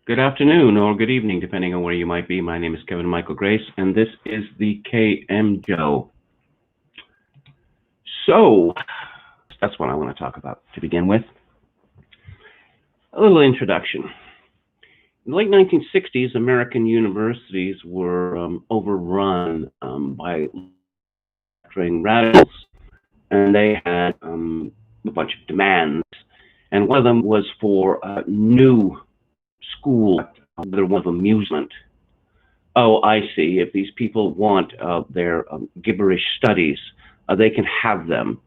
Good afternoon or good evening, depending on where you might be. My name is Kevin Michael Grace, and this is the KMG. So, that's what I want to talk about to begin with. A little introduction. In the late 1960s, American universities were overrun by left-wing radicals, and they had a bunch of demands. And one of them was for a new school, one of amusement. Oh, I see. If these people want their gibberish studies, they can have them.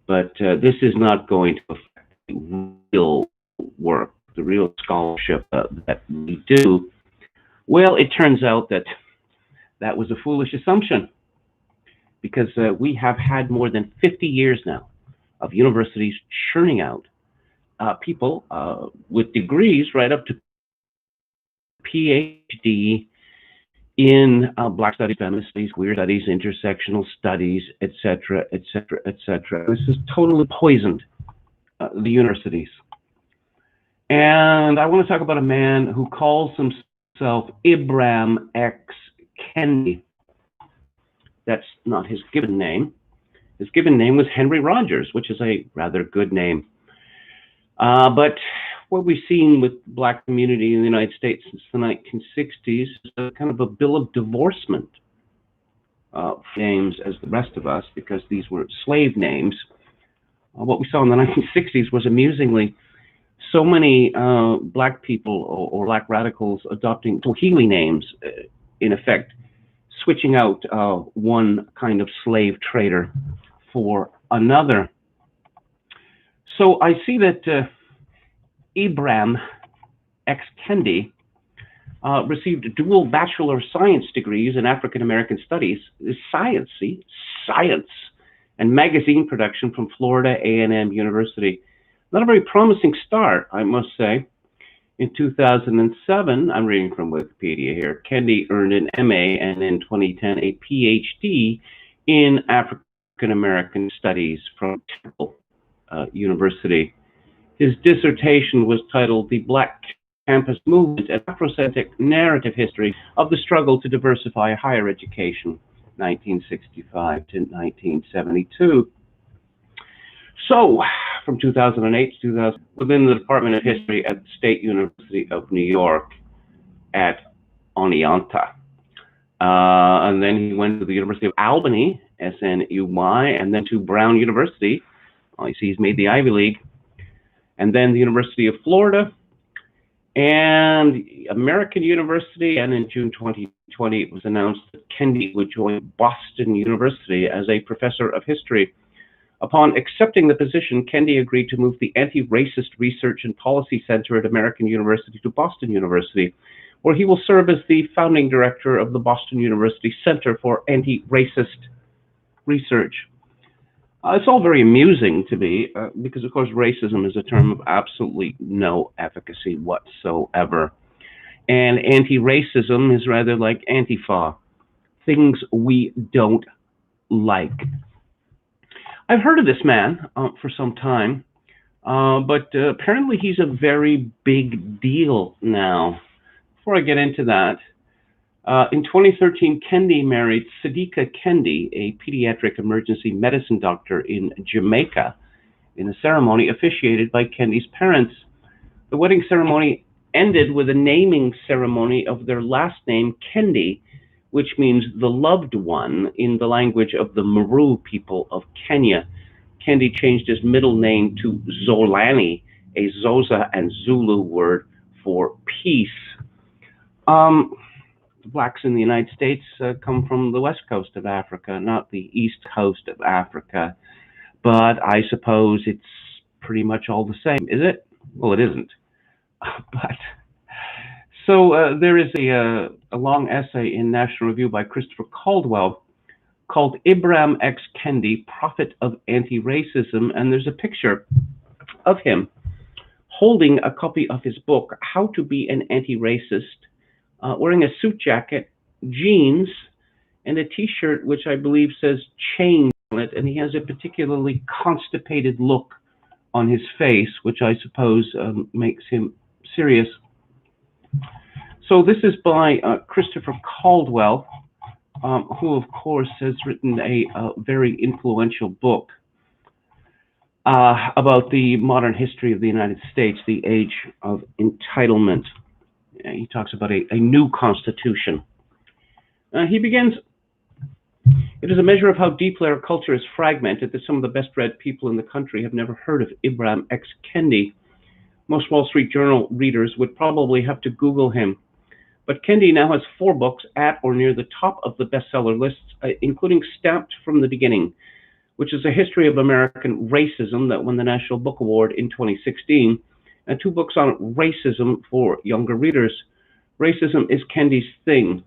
But this is not going to affect the real work, the real scholarship that we do. Well, it turns out that that was a foolish assumption, because we have had more than 50 years now of universities churning out people with degrees right up to PhD in Black studies, feminist studies, queer studies, intersectional studies, etc., etc., etc. This has totally poisoned the universities. And I want to talk about a man who calls himself Ibram X. Kendi. That's not his given name. His given name was Henry Rogers, which is a rather good name. But what we've seen with the Black community in the United States since the 1960s is a kind of a bill of divorcement names as the rest of us, because these were slave names. What we saw in the 1960s was amusingly so many Black people or Black radicals adopting Swahili names, in effect, switching out one kind of slave trader for another. So I see that Ibram X. Kendi received dual Bachelor of Science degrees in African American Studies, science, and magazine production from Florida A&M University. Not a very promising start, I must say. In 2007, I'm reading from Wikipedia here, Kendi earned an MA and in 2010 a PhD in African American Studies from Temple University. His dissertation was titled The Black Campus Movement and Afrocentric Narrative History of the Struggle to Diversify Higher Education, 1965 to 1972. So, from 2008 to 2000, within the Department of History at the State University of New York at Oneonta. And then he went to the University of Albany, SNUY, and then to Brown University. You see he's made the Ivy League. And then the University of Florida and American University. And in June 2020, it was announced that Kendi would join Boston University as a professor of history. Upon accepting the position, Kendi agreed to move the Anti-Racist Research and Policy Center at American University to Boston University, where he will serve as the founding director of the Boston University Center for Anti-Racist Research. It's all very amusing to me, because, of course, racism is a term of absolutely no efficacy whatsoever. And anti-racism is rather like Antifa, things we don't like. I've heard of this man for some time, but apparently he's a very big deal now. Before I get into that, in 2013, Kendi married Sadiqa Kendi, a pediatric emergency medicine doctor in Jamaica, in a ceremony officiated by Kendi's parents. The wedding ceremony ended with a naming ceremony of their last name, Kendi, which means the loved one in the language of the Maru people of Kenya. Kendi changed his middle name to Zolani, a Xhosa and Zulu word for peace. The blacks in the United States come from the west coast of Africa, not the east coast of Africa. But I suppose it's pretty much all the same, is it? Well, it isn't. But so there is a long essay in National Review by Christopher Caldwell called Ibram X. Kendi, Prophet of Anti-Racism, and there's a picture of him holding a copy of his book, How to Be an Anti-Racist, wearing a suit jacket, jeans, and a t-shirt which I believe says change on it, and he has a particularly constipated look on his face, which I suppose makes him serious. So this is by Christopher Caldwell, who, of course, has written a very influential book about the modern history of the United States, the age of entitlement. He talks about a new constitution. He begins, "It is a measure of how deeply our culture is fragmented that some of the best-read people in the country have never heard of Ibram X. Kendi. Most Wall Street Journal readers would probably have to Google him. But Kendi now has 4 books at or near the top of the bestseller lists, including Stamped from the Beginning, which is a history of American racism that won the National Book Award in 2016, and 2 books on racism for younger readers. Racism is Kendi's thing.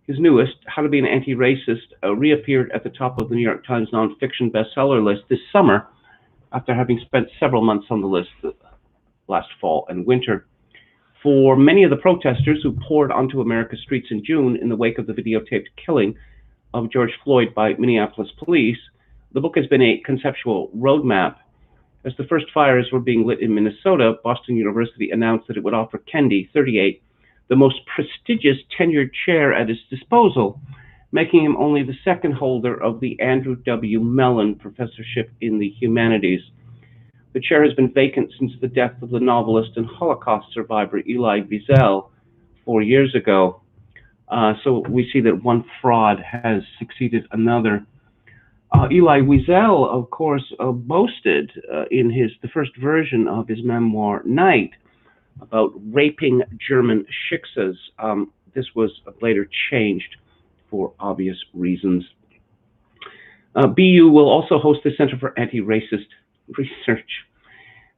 His newest, How to Be an Anti-Racist, reappeared at the top of the New York Times nonfiction bestseller list this summer after having spent several months on the list last fall and winter. For many of the protesters who poured onto America's streets in June in the wake of the videotaped killing of George Floyd by Minneapolis police, the book has been a conceptual roadmap. As the first fires were being lit in Minnesota, Boston University announced that it would offer Kendi, 38, the most prestigious tenured chair at its disposal, making him only the second holder of the Andrew W. Mellon Professorship in the Humanities. The chair has been vacant since the death of the novelist and Holocaust survivor Elie Wiesel 4 years ago. So we see that one fraud has succeeded another. Elie Wiesel, of course, boasted in the first version of his memoir, Night, about raping German shiksas. This was later changed for obvious reasons. BU will also host the Center for Anti-Racist Research.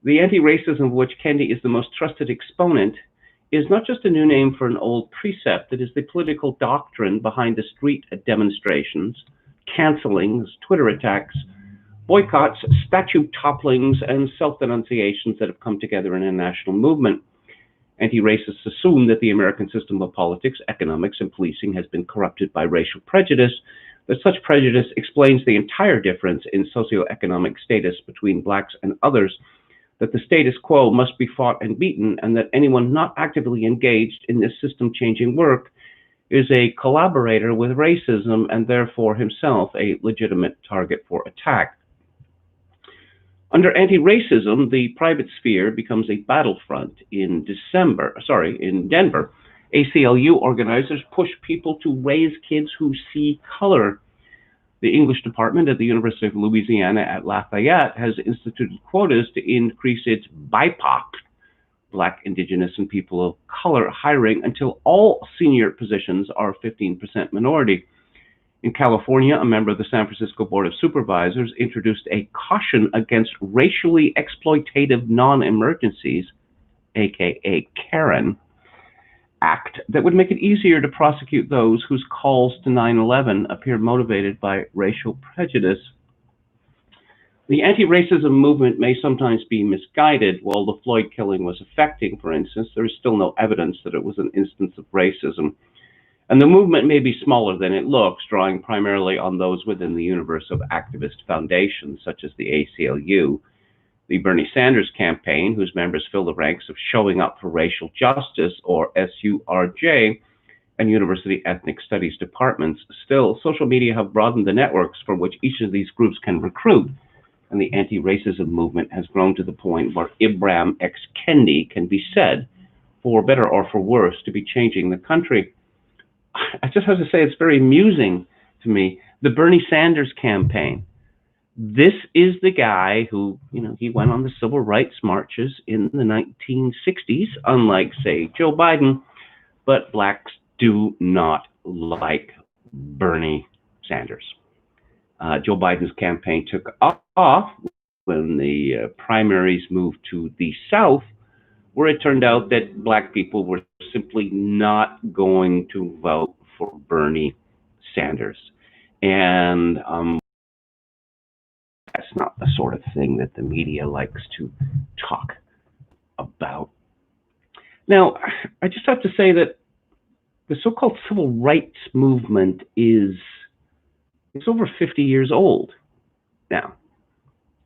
The anti-racism of which Kendi is the most trusted exponent is not just a new name for an old precept. It is the political doctrine behind the street demonstrations, cancellings, Twitter attacks, boycotts, statue topplings, and self-denunciations that have come together in a national movement. Anti-racists assume that the American system of politics, economics, and policing has been corrupted by racial prejudice, that such prejudice explains the entire difference in socioeconomic status between blacks and others, that the status quo must be fought and beaten, and that anyone not actively engaged in this system-changing work is a collaborator with racism and therefore himself a legitimate target for attack. Under anti-racism, the private sphere becomes a battlefront. In Denver, ACLU organizers push people to raise kids who see color. The English department at the University of Louisiana at Lafayette has instituted quotas to increase its BIPOC, Black, Indigenous, and people of color hiring until all senior positions are 15% minority. In California, a member of the San Francisco Board of Supervisors introduced a caution against racially exploitative non-emergencies, aka Karen, act that would make it easier to prosecute those whose calls to 9/11 appear motivated by racial prejudice. The anti-racism movement may sometimes be misguided. While the Floyd killing was affecting, for instance, there is still no evidence that it was an instance of racism. And the movement may be smaller than it looks, drawing primarily on those within the universe of activist foundations, such as the ACLU, the Bernie Sanders campaign, whose members fill the ranks of Showing Up for Racial Justice, or SURJ, and university ethnic studies departments. Still, social media have broadened the networks from which each of these groups can recruit, and the anti-racism movement has grown to the point where Ibram X. Kendi can be said, for better or for worse, to be changing the country. I just have to say, it's very amusing to me. The Bernie Sanders campaign. This is the guy who, he went on the civil rights marches in the 1960s, unlike, say, Joe Biden. But blacks do not like Bernie Sanders. Joe Biden's campaign took off when the primaries moved to the South, where it turned out that black people were simply not going to vote for Bernie Sanders. And that's not the sort of thing that the media likes to talk about. Now, I just have to say that the so-called civil rights movement is over 50 years old now.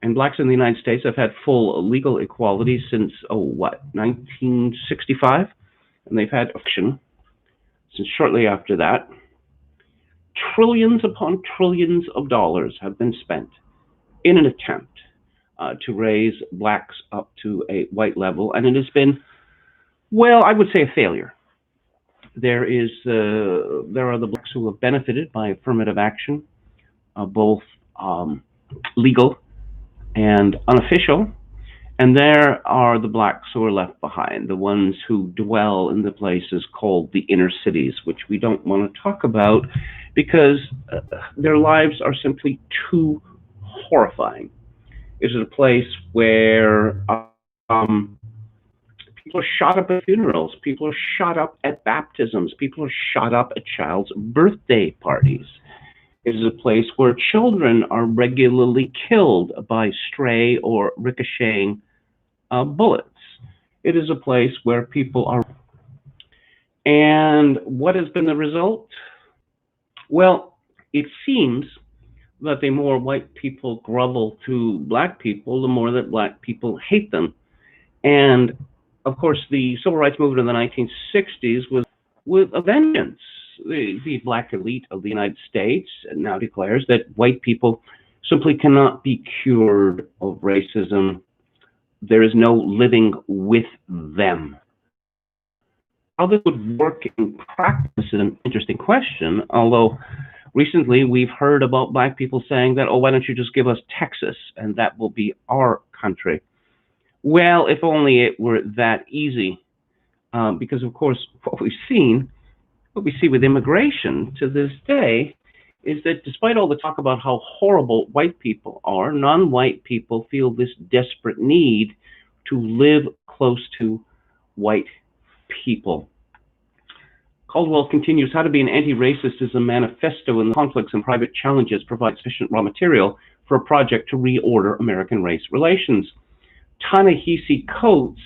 And blacks in the United States have had full legal equality since, 1965? and they've had action since shortly after that. Trillions upon trillions of dollars have been spent in an attempt to raise blacks up to a white level, and it has been, well, I would say a failure. There are the blacks who have benefited by affirmative action, both legal and unofficial, and there are the blacks who are left behind, the ones who dwell in the places called the inner cities, which we don't want to talk about because their lives are simply too horrifying. It is a place where people are shot up at funerals, people are shot up at baptisms, people are shot up at child's birthday parties. It is a place where children are regularly killed by stray or ricocheting bullets. It is a place where people are... And what has been the result? Well, it seems that the more white people grovel to black people, the more that black people hate them. And of course, the civil rights movement in the 1960s was with a vengeance. The black elite of the United States now declares that white people simply cannot be cured of racism. There is no living with them. How this would work in practice is an interesting question, although recently we've heard about black people saying that, oh, why don't you just give us Texas and that will be our country? Well, if only it were that easy, because of course what we see with immigration to this day is that despite all the talk about how horrible white people are, non-white people feel this desperate need to live close to white people. Caldwell continues, how to be an anti-racist is a manifesto, and the conflicts and private challenges provide sufficient raw material for a project to reorder American race relations. Ta-Nehisi Coates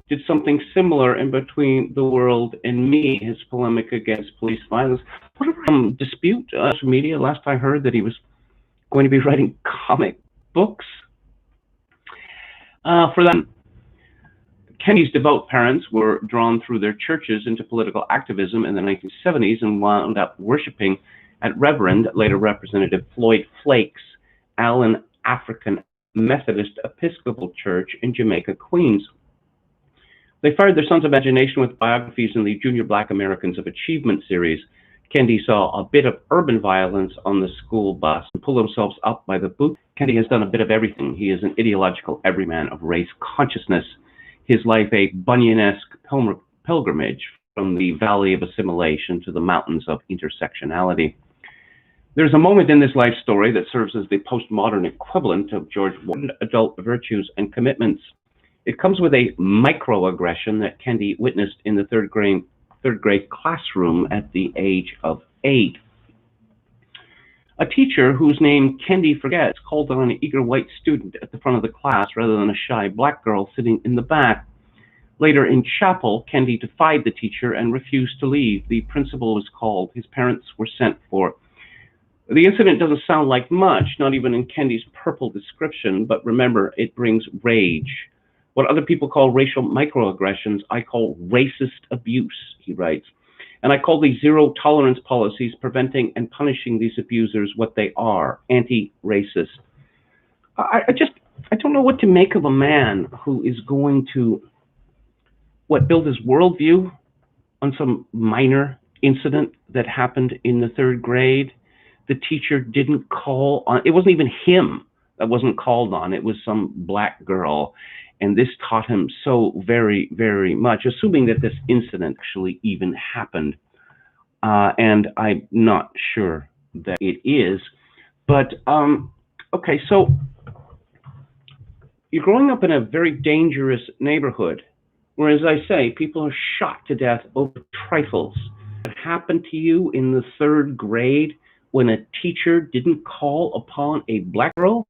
did something similar in Between the World and Me, his polemic against police violence. Whatever dispute social media, last I heard that he was going to be writing comic books. For that, Kendi's devout parents were drawn through their churches into political activism in the 1970s and wound up worshiping at Reverend, later Representative Floyd Flake's Allen African Methodist Episcopal Church in Jamaica, Queens. They fired their son's imagination with biographies in the Junior Black Americans of Achievement series. Kendi saw a bit of urban violence on the school bus and pulled themselves up by the boot. Kendi has done a bit of everything. He is an ideological everyman of race consciousness. His life a Bunyan-esque pilgrimage from the valley of assimilation to the mountains of intersectionality. There's a moment in this life story that serves as the postmodern equivalent of George Washington's adult virtues and commitments. It comes with a microaggression that Kendi witnessed in the third grade classroom at the age of 8. A teacher whose name Kendi forgets called on an eager white student at the front of the class rather than a shy black girl sitting in the back. Later in chapel, Kendi defied the teacher and refused to leave. The principal was called. His parents were sent for. The incident doesn't sound like much, not even in Kendi's purple description, but remember, it brings rage. What other people call racial microaggressions, I call racist abuse, he writes. And I call these zero tolerance policies preventing and punishing these abusers what they are, anti-racist. I don't know what to make of a man who is going to, build his worldview on some minor incident that happened in the third grade. The teacher didn't call on, it wasn't even him that wasn't called on, it was some black girl. And this taught him so very, very much, assuming that this incident actually even happened. And I'm not sure that it is. But, okay, so you're growing up in a very dangerous neighborhood, where, as I say, people are shot to death over trifles. What happened to you in the third grade when a teacher didn't call upon a black girl?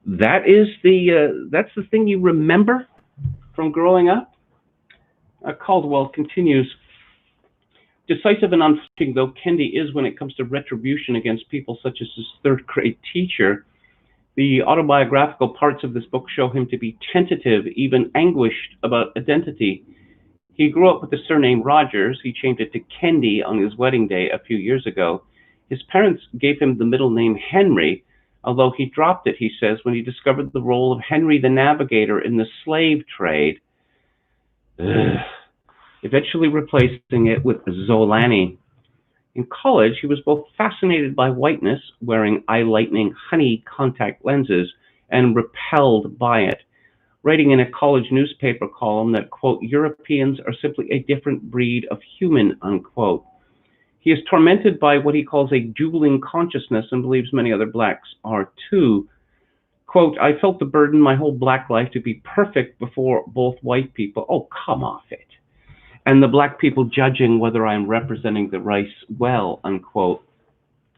That's the thing you remember from growing up? Caldwell continues, decisive and unflinching though Kendi is when it comes to retribution against people such as his third grade teacher, the autobiographical parts of this book show him to be tentative, even anguished about identity. He grew up with the surname Rogers. He changed it to Kendi on his wedding day a few years ago. His parents gave him the middle name Henry, although he dropped it, he says, when he discovered the role of Henry the Navigator in the slave trade, eventually replacing it with Zolani. In college, he was both fascinated by whiteness, wearing eye-lightening honey contact lenses, and repelled by it, writing in a college newspaper column that, quote, Europeans are simply a different breed of human, unquote. He is tormented by what he calls a dueling consciousness and believes many other blacks are too. Quote, I felt the burden my whole black life to be perfect before both white people. Oh, come off it. And the black people judging whether I'm representing the race well, unquote.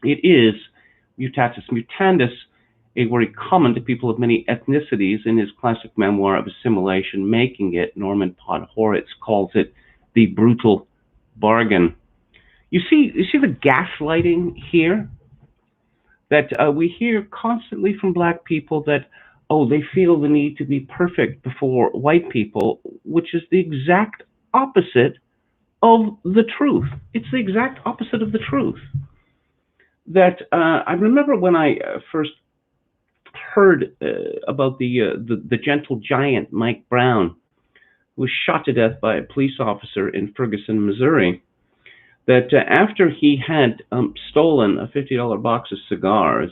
It is, mutatis mutandis, a very common to people of many ethnicities. In his classic memoir of Assimilation, Making It, Norman Podhoretz calls it the brutal bargain. You see the gaslighting here? That we hear constantly from black people that, oh, they feel the need to be perfect before white people, which is the exact opposite of the truth. It's the exact opposite of the truth. That I remember when I first heard about the gentle giant Mike Brown, who was shot to death by a police officer in Ferguson, Missouri, that after he had stolen a $50 box of cigars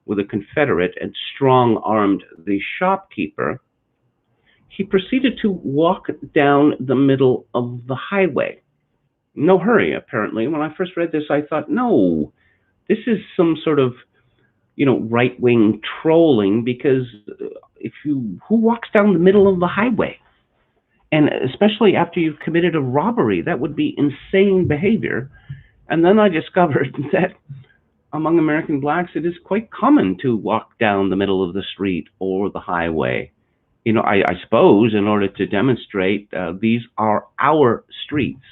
with a Confederate and strong-armed the shopkeeper, he proceeded to walk down the middle of the highway. No hurry, apparently. When I first read this, I thought, no, this is some sort of, right-wing trolling, because who walks down the middle of the highway? And especially after you've committed a robbery, that would be insane behavior. And then I discovered that among American blacks, it is quite common to walk down the middle of the street or the highway. I suppose in order to demonstrate these are our streets.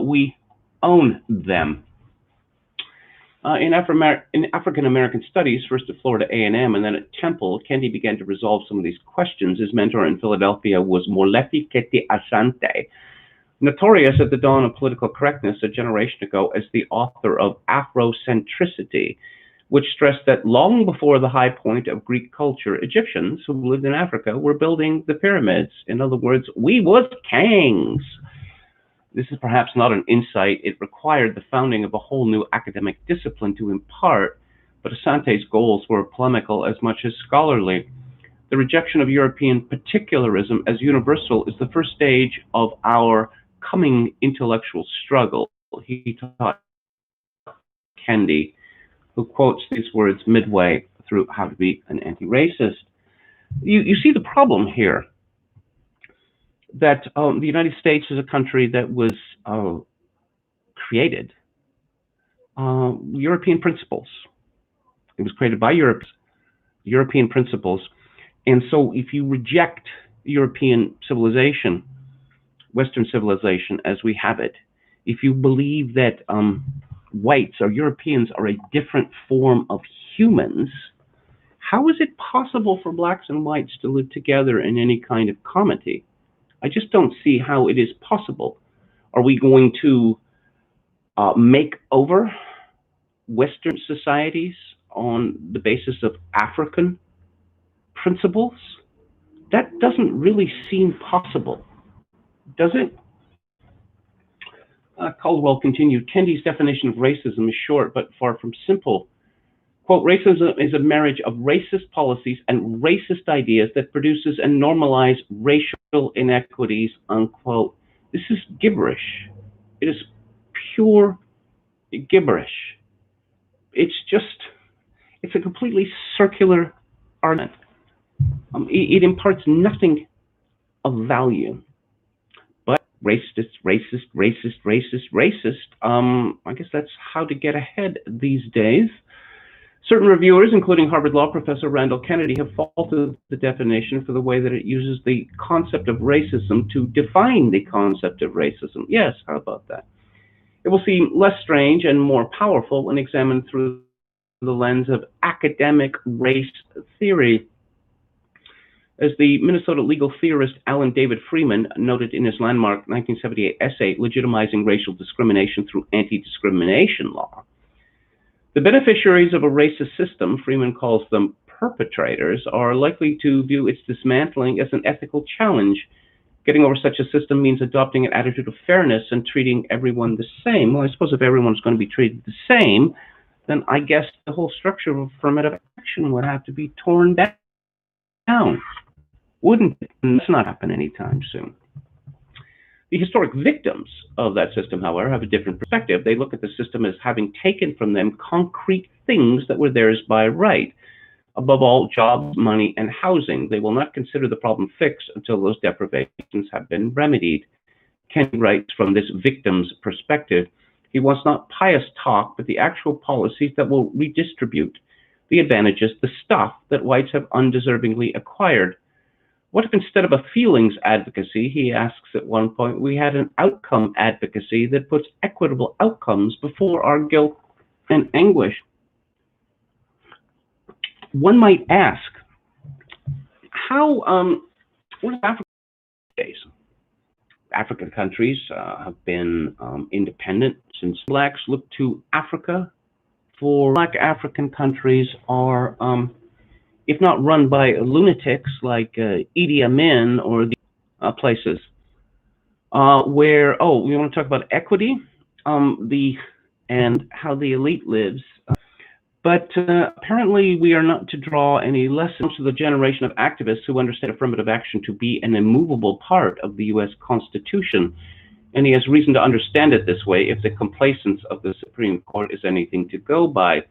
We own them. In African-American studies, first at Florida A&M and then at Temple, Kendi began to resolve some of these questions. His mentor in Philadelphia was Molefi Kete Asante, notorious at the dawn of political correctness a generation ago as the author of Afrocentricity, which stressed that long before the high point of Greek culture, Egyptians who lived in Africa were building the pyramids. In other words, we was kings. This is perhaps not an insight. It required the founding of a whole new academic discipline to impart, but Asante's goals were polemical as much as scholarly. The rejection of European particularism as universal is the first stage of our coming intellectual struggle, he taught Kendi, who quotes these words midway through How to Be an Anti-Racist. You see the problem here, that the United States is a country that was created European principles. It was created by European principles. And so if you reject European civilization, Western civilization as we have it, if you believe that whites or Europeans are a different form of humans, how is it possible for blacks and whites to live together in any kind of comity? I just don't see how it is possible. Are we going to make over Western societies on the basis of African principles? That doesn't really seem possible, does it? Caldwell continued, Kendi's definition of racism is short but far from simple. Quote, racism is a marriage of racist policies and racist ideas that produces and normalizes racial inequities, unquote. This is gibberish. It is pure gibberish. It's a completely circular argument. It imparts nothing of value. But racist. I guess that's how to get ahead these days. Certain reviewers, including Harvard Law professor Randall Kennedy, have faulted the definition for the way that it uses the concept of racism to define the concept of racism. Yes, how about that? It will seem less strange and more powerful when examined through the lens of academic race theory. As the Minnesota legal theorist Alan David Freeman noted in his landmark 1978 essay, Legitimizing Racial Discrimination Through Anti-Discrimination Law, the beneficiaries of a racist system, Freeman calls them perpetrators, are likely to view its dismantling as an ethical challenge. Getting over such a system means adopting an attitude of fairness and treating everyone the same. Well, I suppose if everyone's going to be treated the same, then I guess the whole structure of affirmative action would have to be torn down, wouldn't it? And that's not happen anytime soon. The historic victims of that system, however, have a different perspective. They look at the system as having taken from them concrete things that were theirs by right. Above all, jobs, money, and housing. They will not consider the problem fixed until those deprivations have been remedied. Kendi writes from this victim's perspective. He wants not pious talk, but the actual policies that will redistribute the advantages, the stuff that whites have undeservingly acquired. What if instead of a feelings advocacy, he asks at one point, we had an outcome advocacy that puts equitable outcomes before our guilt and anguish? One might ask, how, what is Africa days? African countries have been independent since blacks look to Africa. For black African countries are, if not run by lunatics like Idi Amin or the places where, oh, we want to talk about equity, and how the elite lives. But apparently we are not to draw any lessons to the generation of activists who understand affirmative action to be an immovable part of the U.S. Constitution. And he has reason to understand it this way if the complacence of the Supreme Court is anything to go by.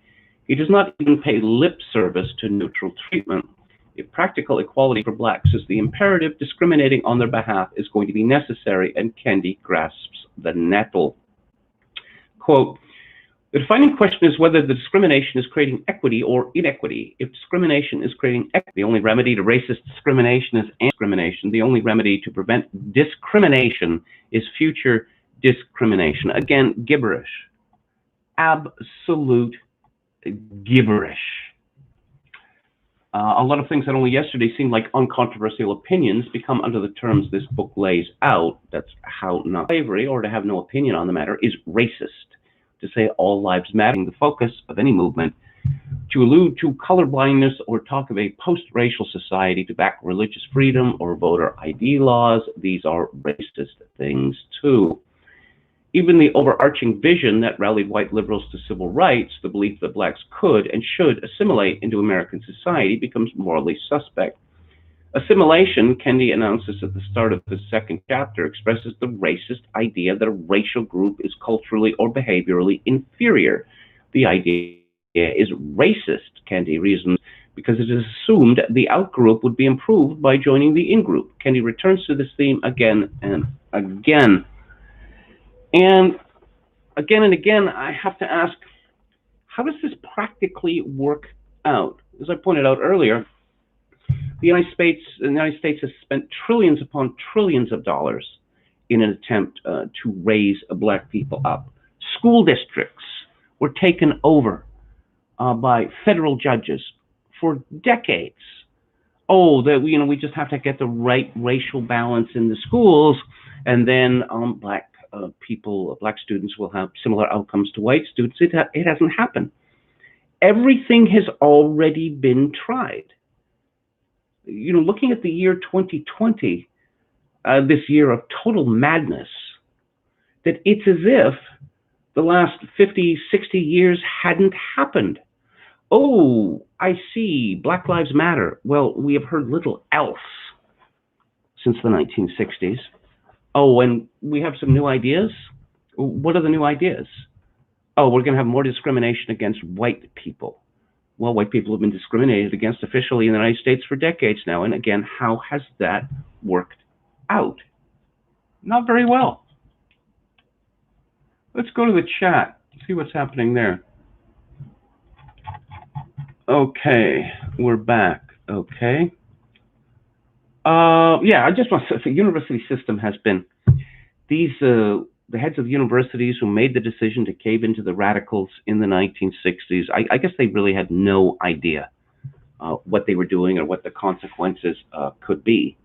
He does not even pay lip service to neutral treatment. If practical equality for blacks is the imperative, discriminating on their behalf is going to be necessary, and Kendi grasps the nettle. Quote, the defining question is whether the discrimination is creating equity or inequity. If discrimination is creating equity, the only remedy to racist discrimination is anti-discrimination. The only remedy to prevent discrimination is future discrimination. Again, gibberish. Absolute gibberish. A lot of things that only yesterday seemed like uncontroversial opinions become under the terms this book lays out. That's how not slavery, or to have no opinion on the matter, is racist. To say all lives matter, the focus of any movement, to allude to colorblindness or talk of a post-racial society to back religious freedom or voter ID laws, these are racist things too. Even the overarching vision that rallied white liberals to civil rights, the belief that blacks could and should assimilate into American society, becomes morally suspect. Assimilation, Kendi announces at the start of the second chapter, expresses the racist idea that a racial group is culturally or behaviorally inferior. The idea is racist, Kendi reasons, because it is assumed the out-group would be improved by joining the in-group. Kendi returns to this theme again and again. And again, I have to ask, how does this practically work out? As I pointed out earlier, the United States has spent trillions upon trillions of dollars in an attempt to raise black people up. School districts were taken over by federal judges for decades. Oh, we just have to get the right racial balance in the schools, and then black students will have similar outcomes to white students. It hasn't happened. Everything has already been tried. Looking at the year 2020, this year of total madness, that it's as if the last 50, 60 years hadn't happened. Oh, I see, Black Lives Matter. Well, we have heard little else since the 1960s. Oh, and we have some new ideas? What are the new ideas? Oh, we're going to have more discrimination against white people. Well, white people have been discriminated against officially in the United States for decades now. And again, how has that worked out? Not very well. Let's go to the chat, see what's happening there. Okay, we're back. Okay. Yeah, I just want to say the university system has been, the heads of universities who made the decision to cave into the radicals in the 1960s, I guess they really had no idea what they were doing or what the consequences could be.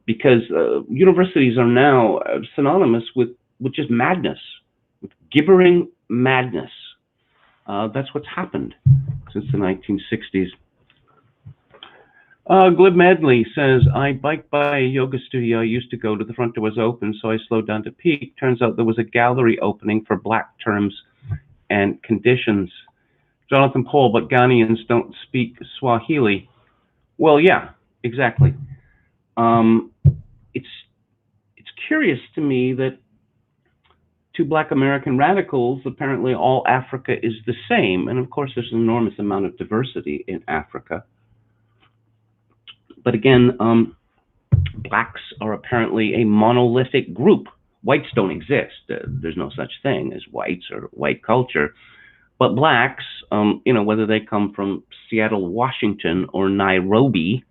Because universities are now synonymous with just madness, with gibbering madness. That's what's happened since the 1960s. Glib Medley says, I biked by a yoga studio I used to go to. The front door was open, so I slowed down to peek. Turns out there was a gallery opening for black terms and conditions. Jonathan Paul, but Ghanaians don't speak Swahili. Well, yeah, exactly. It's curious to me that to Black American radicals, apparently all Africa is the same. And of course, there's an enormous amount of diversity in Africa. But again, blacks are apparently a monolithic group. Whites don't exist. There's no such thing as whites or white culture. But blacks, whether they come from Seattle, Washington, or Nairobi,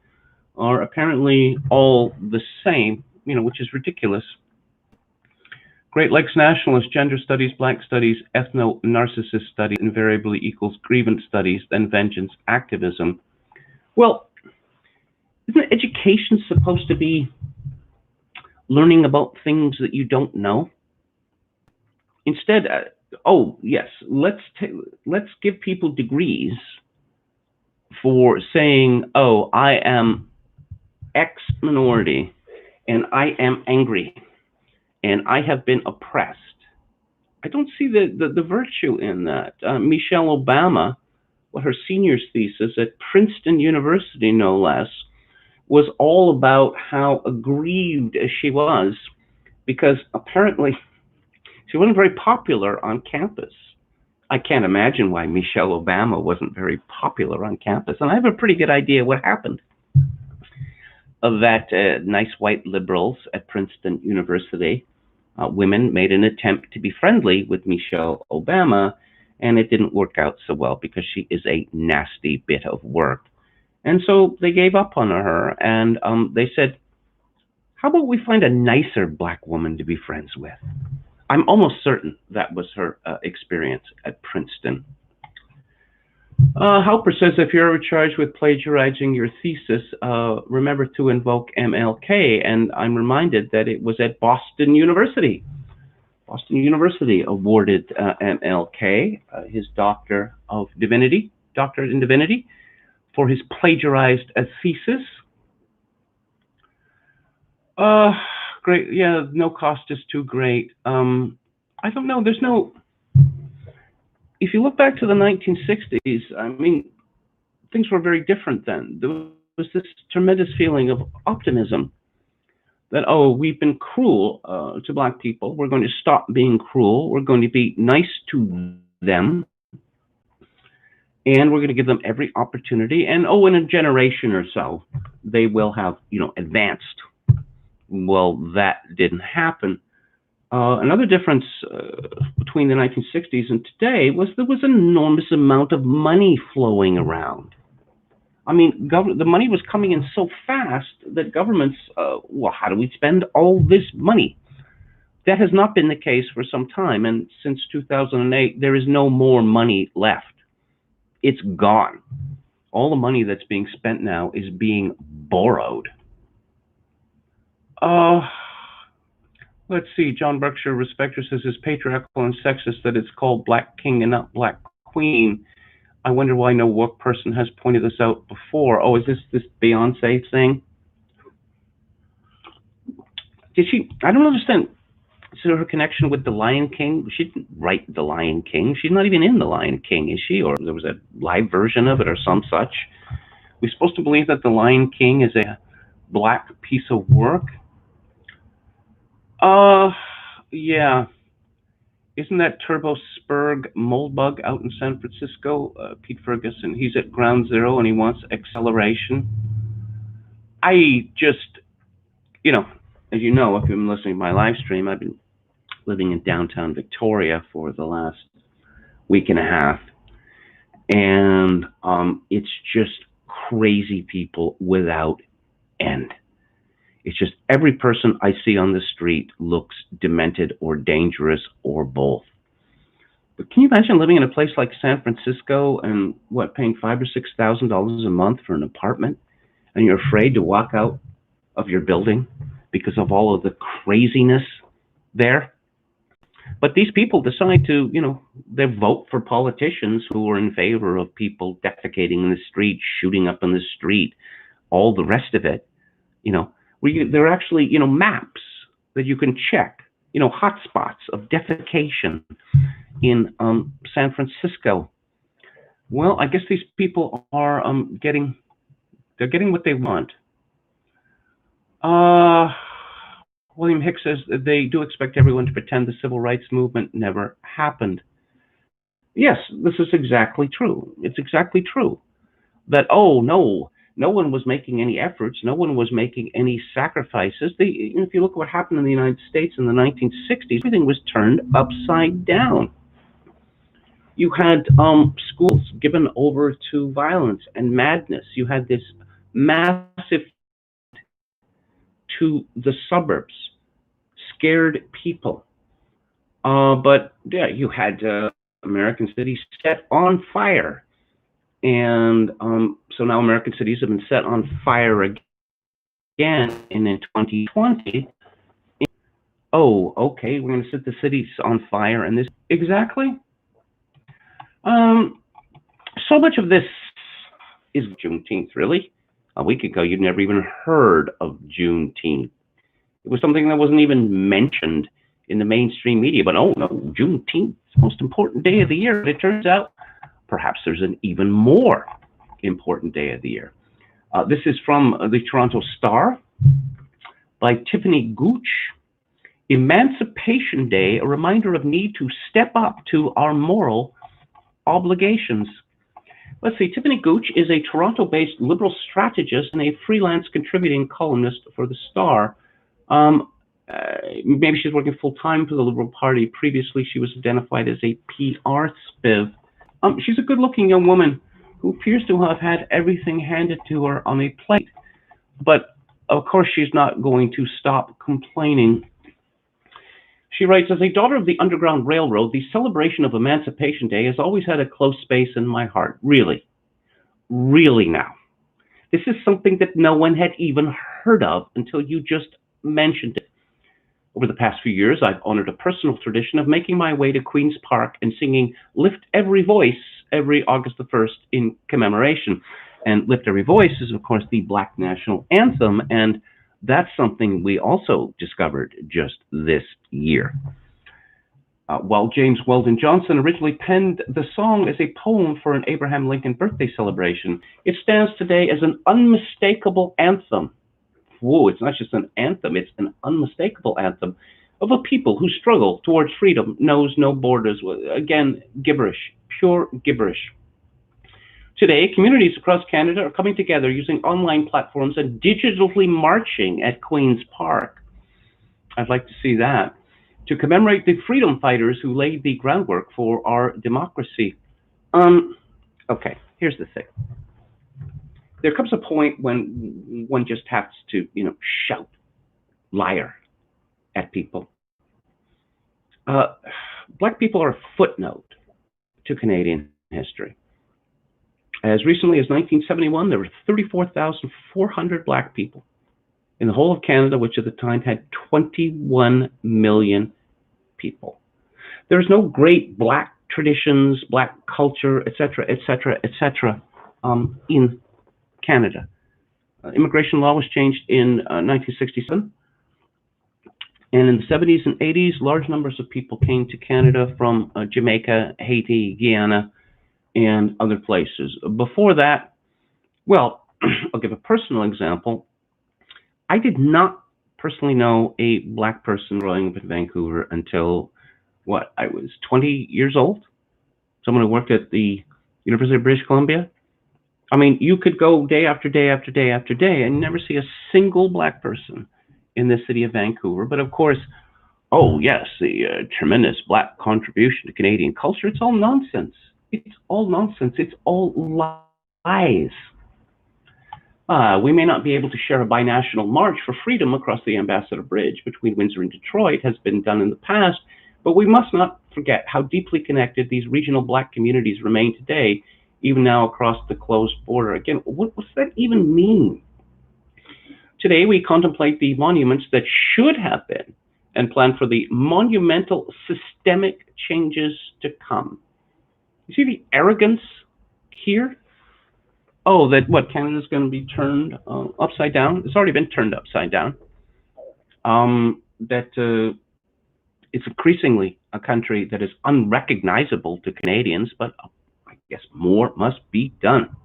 are apparently all the same, which is ridiculous. Great Lakes nationalists, gender studies, black studies, ethno-narcissist studies invariably equals grievance studies, then vengeance activism. Well, isn't education supposed to be learning about things that you don't know? Instead, yes, let's give people degrees for saying, oh, I am X minority, and I am angry, and I have been oppressed. I don't see the virtue in that. Michelle Obama, her senior's thesis at Princeton University, no less, was all about how aggrieved she was because apparently she wasn't very popular on campus. I can't imagine why Michelle Obama wasn't very popular on campus. And I have a pretty good idea what happened. That nice white liberals at Princeton University, women made an attempt to be friendly with Michelle Obama, and it didn't work out so well because she is a nasty bit of work. And so they gave up on her, and they said, how about we find a nicer black woman to be friends with? I'm almost certain that was her experience at Princeton. Halper says, if you're ever charged with plagiarizing your thesis, remember to invoke MLK. And I'm reminded that it was at Boston University. Boston University awarded MLK his doctorate in divinity, for his plagiarized thesis. Great, yeah, no cost is too great. I don't know, if you look back to the 1960s, I mean, things were very different then. There was this tremendous feeling of optimism that, oh, we've been cruel to black people. We're going to stop being cruel. We're going to be nice to them. And we're going to give them every opportunity. And, in a generation or so, they will have, advanced. Well, that didn't happen. Another difference between the 1960s and today was there was an enormous amount of money flowing around. I mean, the money was coming in so fast that governments, how do we spend all this money? That has not been the case for some time. And since 2008, there is no more money left. It's gone. All the money that's being spent now is being borrowed. Let's see. John Berkshire Respecter says it's patriarchal and sexist that it's called Black King and not Black Queen. I wonder why no woke person has pointed this out before. Oh, is this Beyonce thing? Did she? I don't understand. So her connection with The Lion King, she didn't write The Lion King. She's not even in The Lion King, is she? Or there was a live version of it or some such. We're supposed to believe that The Lion King is a black piece of work? Yeah. Isn't that Turbo Spurg Moldbug out in San Francisco? Pete Ferguson, he's at ground zero and he wants acceleration. I just, as you know, if you've been listening to my live stream, I've been living in downtown Victoria for the last week and a half. And it's just crazy people without end. It's just every person I see on the street looks demented or dangerous or both. But can you imagine living in a place like San Francisco and paying $5,000 or $6,000 a month for an apartment, and you're afraid to walk out of your building because of all of the craziness there? But these people decide to, they vote for politicians who are in favor of people defecating in the street, shooting up in the street, all the rest of it. There are actually, maps that you can check, hotspots of defecation in San Francisco. Well, I guess these people are getting what they want. William Hicks says that they do expect everyone to pretend the civil rights movement never happened. Yes, this is exactly true. It's exactly true that, no one was making any efforts, no one was making any sacrifices. If you look at what happened in the United States in the 1960s, everything was turned upside down. You had schools given over to violence and madness. You had this massive to the suburbs, scared people. But yeah, you had American cities set on fire. And so now American cities have been set on fire again. And in 2020, okay, we're going to set the cities on fire. And this, exactly. So much of this is Juneteenth, really. A week ago, you'd never even heard of Juneteenth. It was something that wasn't even mentioned in the mainstream media. But oh no, Juneteenth is the most important day of the year. But it turns out perhaps there's an even more important day of the year. This is from the Toronto Star by Tiffany Gooch. Emancipation Day, a reminder of need to step up to our moral obligations. Let's see, Tiffany Gooch is a Toronto-based liberal strategist and a freelance contributing columnist for the Star. Maybe she's working full-time for the Liberal Party. Previously, she was identified as a PR spiv. She's a good-looking young woman who appears to have had everything handed to her on a plate. But, of course, she's not going to stop complaining. She writes, as a daughter of the Underground Railroad, the celebration of Emancipation Day has always had a close space in my heart. Really. Really now. This is something that no one had even heard of until you just mentioned it. Over the past few years, I've honored a personal tradition of making my way to Queen's Park and singing Lift Every Voice every August the 1st in commemoration. And Lift Every Voice is, of course, the Black national anthem, and that's something we also discovered just this year. While James Weldon Johnson originally penned the song as a poem for an Abraham Lincoln birthday celebration, it stands today as an unmistakable anthem. Whoa, it's not just an anthem, it's an unmistakable anthem of a people whose struggle towards freedom knows no borders. Again, gibberish, pure gibberish. Today, communities across Canada are coming together using online platforms and digitally marching at Queen's Park. I'd like to see that. To commemorate the freedom fighters who laid the groundwork for our democracy. Okay, here's the thing. There comes a point when one just has to, shout liar at people. Black people are a footnote to Canadian history. As recently as 1971, there were 34,400 Black people in the whole of Canada, which at the time had 21 million people. There's no great Black traditions, Black culture, etc., etc., etc., in Canada. Immigration law was changed in 1967. And in the 70s and 80s, large numbers of people came to Canada from Jamaica, Haiti, Guyana, and other places. Before that, well, I'll give a personal example. I did not personally know a Black person growing up in Vancouver until, I was 20 years old. Someone who worked at the University of British Columbia. I mean, you could go day after day after day after day and never see a single Black person in the city of Vancouver. But of course, oh yes, the tremendous Black contribution to Canadian culture, it's all nonsense. It's all nonsense. It's all lies. We may not be able to share a binational march for freedom across the Ambassador Bridge between Windsor and Detroit, has been done in the past, But we must not forget how deeply connected these regional Black communities remain today, even now across the closed border. Again, what does that even mean? Today, we contemplate the monuments that should have been and plan for the monumental systemic changes to come. You see the arrogance here? Oh, that what, Canada's going to be turned upside down? It's already been turned upside down. That it's increasingly a country that is unrecognizable to Canadians, but I guess more must be done.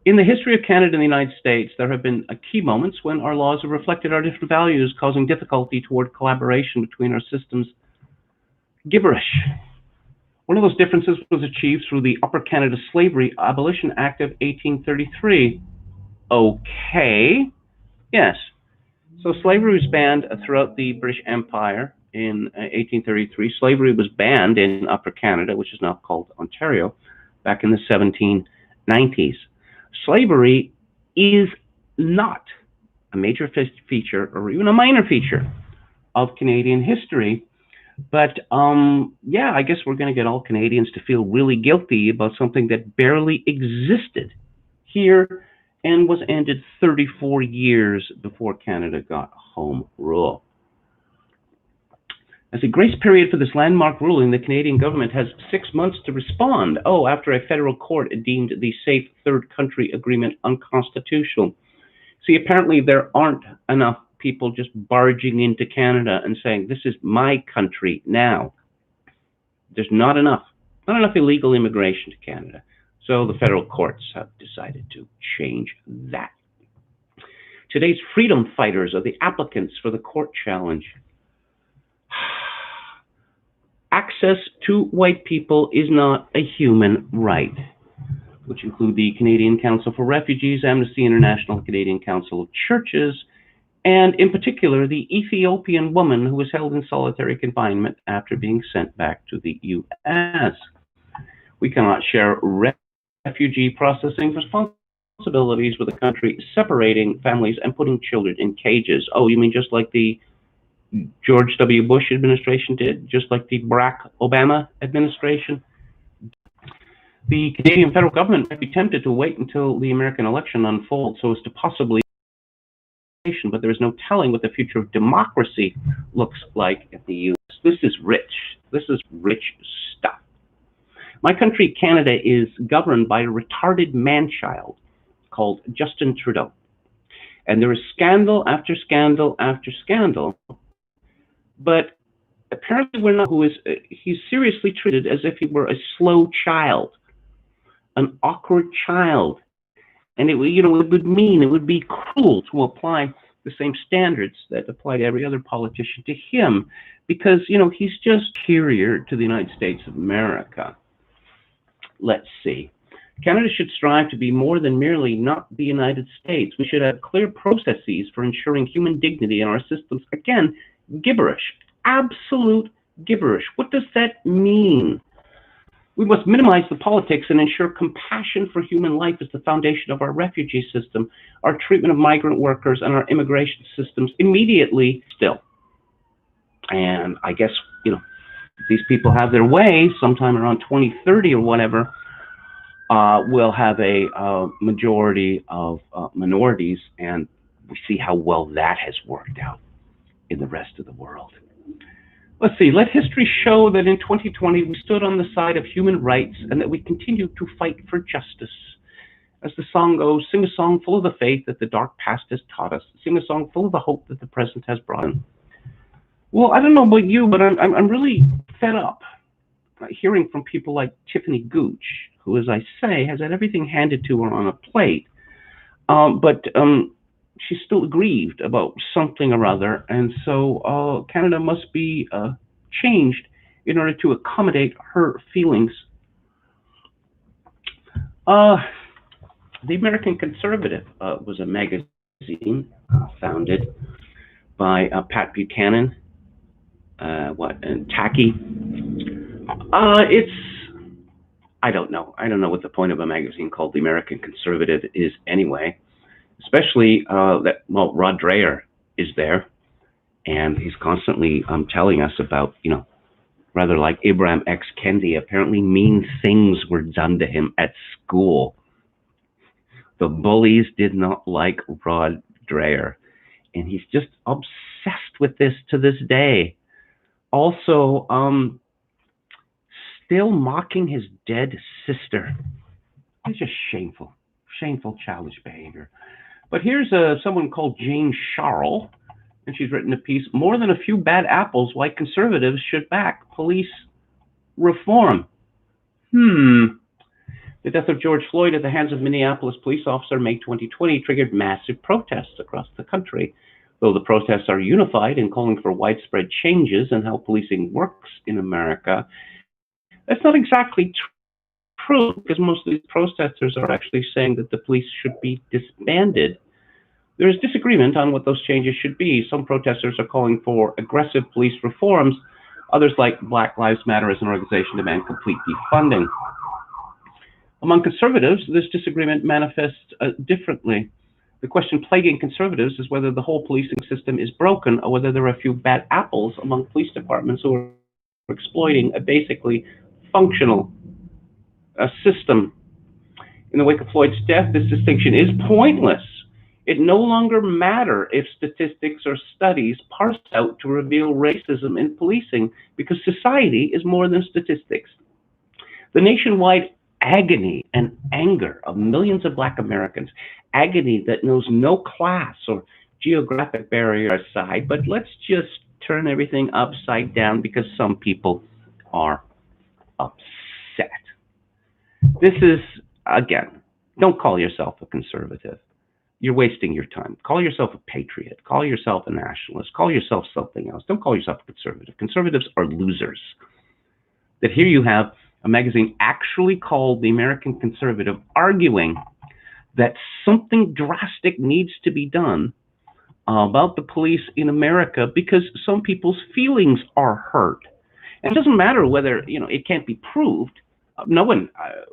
In the history of Canada and the United States, there have been key moments when our laws have reflected our different values, causing difficulty toward collaboration between our systems. Gibberish. One of those differences was achieved through the Upper Canada Slavery Abolition Act of 1833. Okay, yes. So slavery was banned throughout the British Empire in 1833. Slavery was banned in Upper Canada, which is now called Ontario, back in the 1790s. Slavery is not a major feature or even a minor feature of Canadian history. But yeah, I guess we're going to get all Canadians to feel really guilty about something that barely existed here and was ended 34 years before Canada got home rule. As a grace period for this landmark ruling, the Canadian government has 6 months to respond. Oh, after a federal court deemed the Safe Third Country Agreement unconstitutional. See, apparently there aren't enough people just barging into Canada and saying, this is my country now. There's not enough illegal immigration to Canada. So the federal courts have decided to change that. Today's freedom fighters are the applicants for the court challenge. Access to white people is not a human right, which include the Canadian Council for Refugees, Amnesty International, Canadian Council of Churches, and in particular, the Ethiopian woman who was held in solitary confinement after being sent back to the U.S. We cannot share refugee processing responsibilities with a country separating families and putting children in cages. Oh, you mean just like the George W. Bush administration did, just like the Barack Obama administration? The Canadian federal government might be tempted to wait until the American election unfolds so as to possibly, but there is no telling what the future of democracy looks like in the U.S. This is rich. This is rich stuff. My country, Canada, is governed by a retarded man-child called Justin Trudeau. And there is scandal after scandal after scandal. But apparently we're not, he's seriously treated as if he were a slow child, an awkward child. And it would be cruel to apply the same standards that apply to every other politician to him, because, he's just superior to the United States of America. Let's see. Canada should strive to be more than merely not the United States. We should have clear processes for ensuring human dignity in our systems. Again, gibberish, absolute gibberish. What does that mean? We must minimize the politics and ensure compassion for human life is the foundation of our refugee system, our treatment of migrant workers, and our immigration systems immediately still. And I guess, if these people have their way, sometime around 2030 or whatever, we'll have a majority of minorities, and we see how well that has worked out in the rest of the world. Let's see, let history show that in 2020 we stood on the side of human rights and that we continue to fight for justice. As the song goes, sing a song full of the faith that the dark past has taught us. Sing a song full of the hope that the present has brought in. Well, I don't know about you, but I'm really fed up hearing from people like Tiffany Gooch, who, as I say, has had everything handed to her on a plate. But she's still aggrieved about something or other, and so Canada must be changed in order to accommodate her feelings. The American Conservative was a magazine founded by Pat Buchanan, and Tacky. I don't know what the point of a magazine called The American Conservative is anyway. Especially Rod Dreher is there, And he's constantly telling us about, rather like Ibram X. Kendi, apparently mean things were done to him at school. The bullies did not like Rod Dreher, and he's just obsessed with this to this day. Also, still mocking his dead sister. It's just shameful, shameful, childish behavior. But here's someone called Jane Sharl, and she's written a piece, More Than a Few Bad Apples, Why Conservatives Should Back Police Reform. The death of George Floyd at the hands of Minneapolis police officer May 2020 triggered massive protests across the country. Though the protests are unified in calling for widespread changes in how policing works in America, that's not exactly true, because most of these protesters are actually saying that the police should be disbanded. There is disagreement on what those changes should be. Some protesters are calling for aggressive police reforms. Others, like Black Lives Matter as an organization, demand complete defunding. Among conservatives, this disagreement manifests differently. The question plaguing conservatives is whether the whole policing system is broken or whether there are a few bad apples among police departments who are exploiting a basically functional system. In the wake of Floyd's death, this distinction is pointless. It no longer matters if statistics or studies parse out to reveal racism in policing, because society is more than statistics. The nationwide agony and anger of millions of Black Americans, agony that knows no class or geographic barrier aside, but let's just turn everything upside down because some people are upset. This is, again, don't call yourself a conservative. You're wasting your time. Call yourself a patriot. Call yourself a nationalist. Call yourself something else. Don't call yourself a conservative. Conservatives are losers. That here you have a magazine actually called The American Conservative arguing that something drastic needs to be done about the police in America because some people's feelings are hurt. And it doesn't matter whether, it can't be proved. No one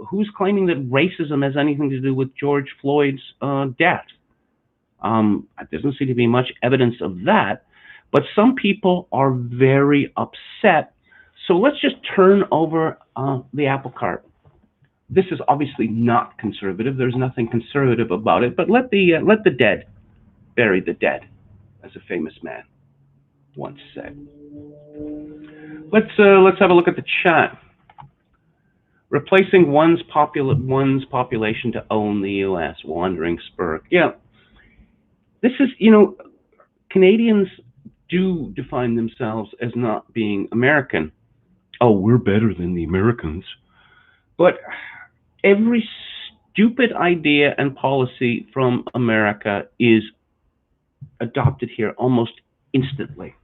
who's claiming that racism has anything to do with George Floyd's death. There doesn't seem to be much evidence of that, but some people are very upset. So let's just turn over the apple cart. This is obviously not conservative. There's nothing conservative about it, but let the dead bury the dead, as a famous man once said. Let's have a look at the chat. Replacing one's population to own the U.S. Wandering Spurk. Yeah, this is, Canadians do define themselves as not being American. Oh, we're better than the Americans. But every stupid idea and policy from America is adopted here almost instantly.